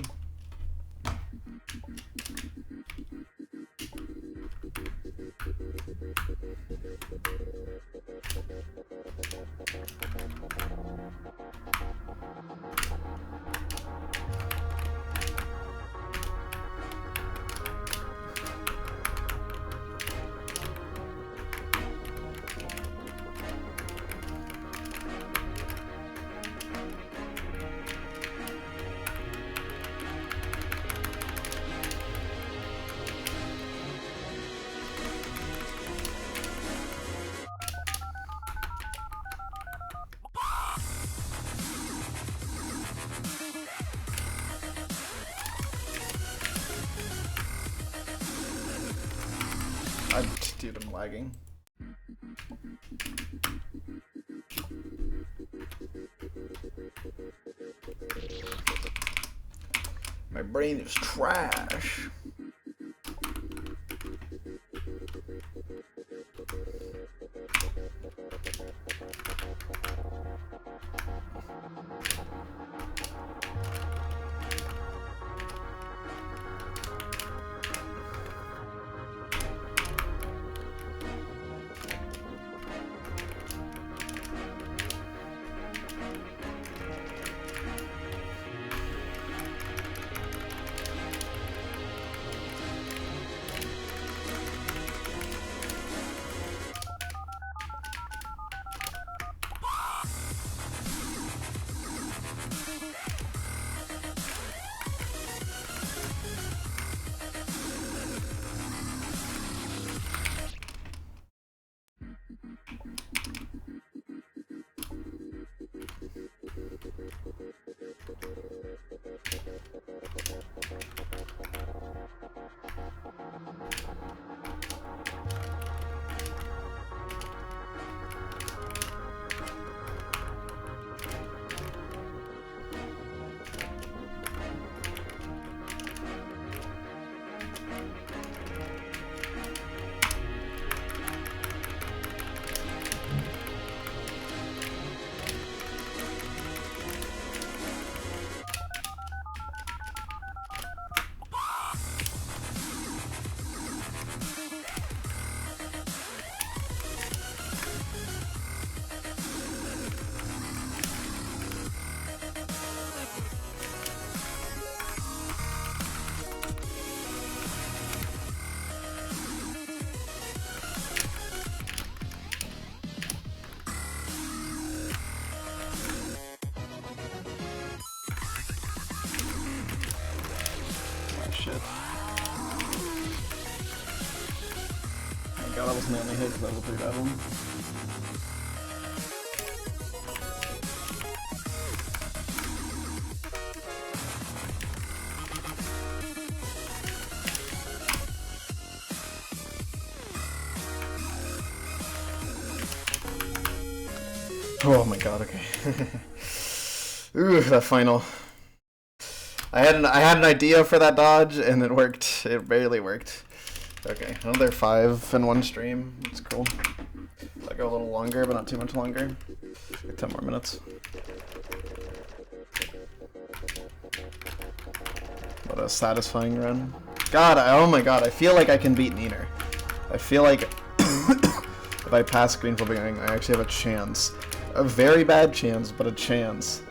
Dude, I'm lagging. My brain is trash. my only hit because I level 3 battle. Oh my god, okay. Ooh, that final. I had an idea for that dodge and it worked. It barely worked. Okay, another 5 in one stream. That's cool. I'll go a little longer, but not too much longer. Like 10 more minutes. What a satisfying run. God, oh my god, I feel like I can beat Ninur. I feel like if I pass green flipping, I actually have a chance. A very bad chance, but a chance.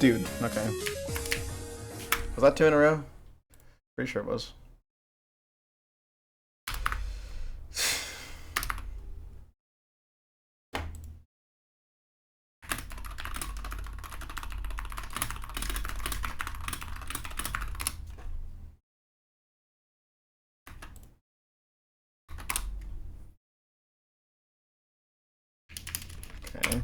Dude, okay. Was that 2 in a row? Pretty sure it was. Okay.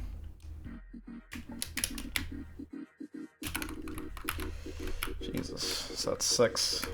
Jesus, so that's 6.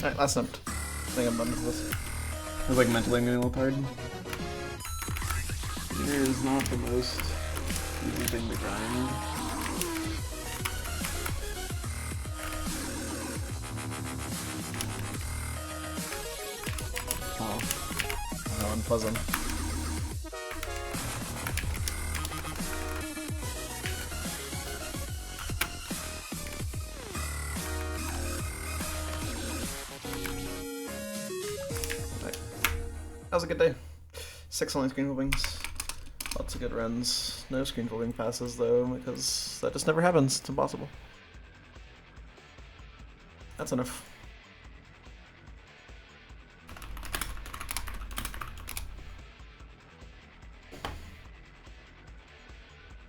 Alright, last attempt. I think I'm done with this. I was like mentally getting a little tired. Ninur is not the most easy thing to grind. Oh. How unpleasant. That was a good day. 6 only screen flippings. Lots of good runs. No screen flipping passes though, because that just never happens. It's impossible. That's enough.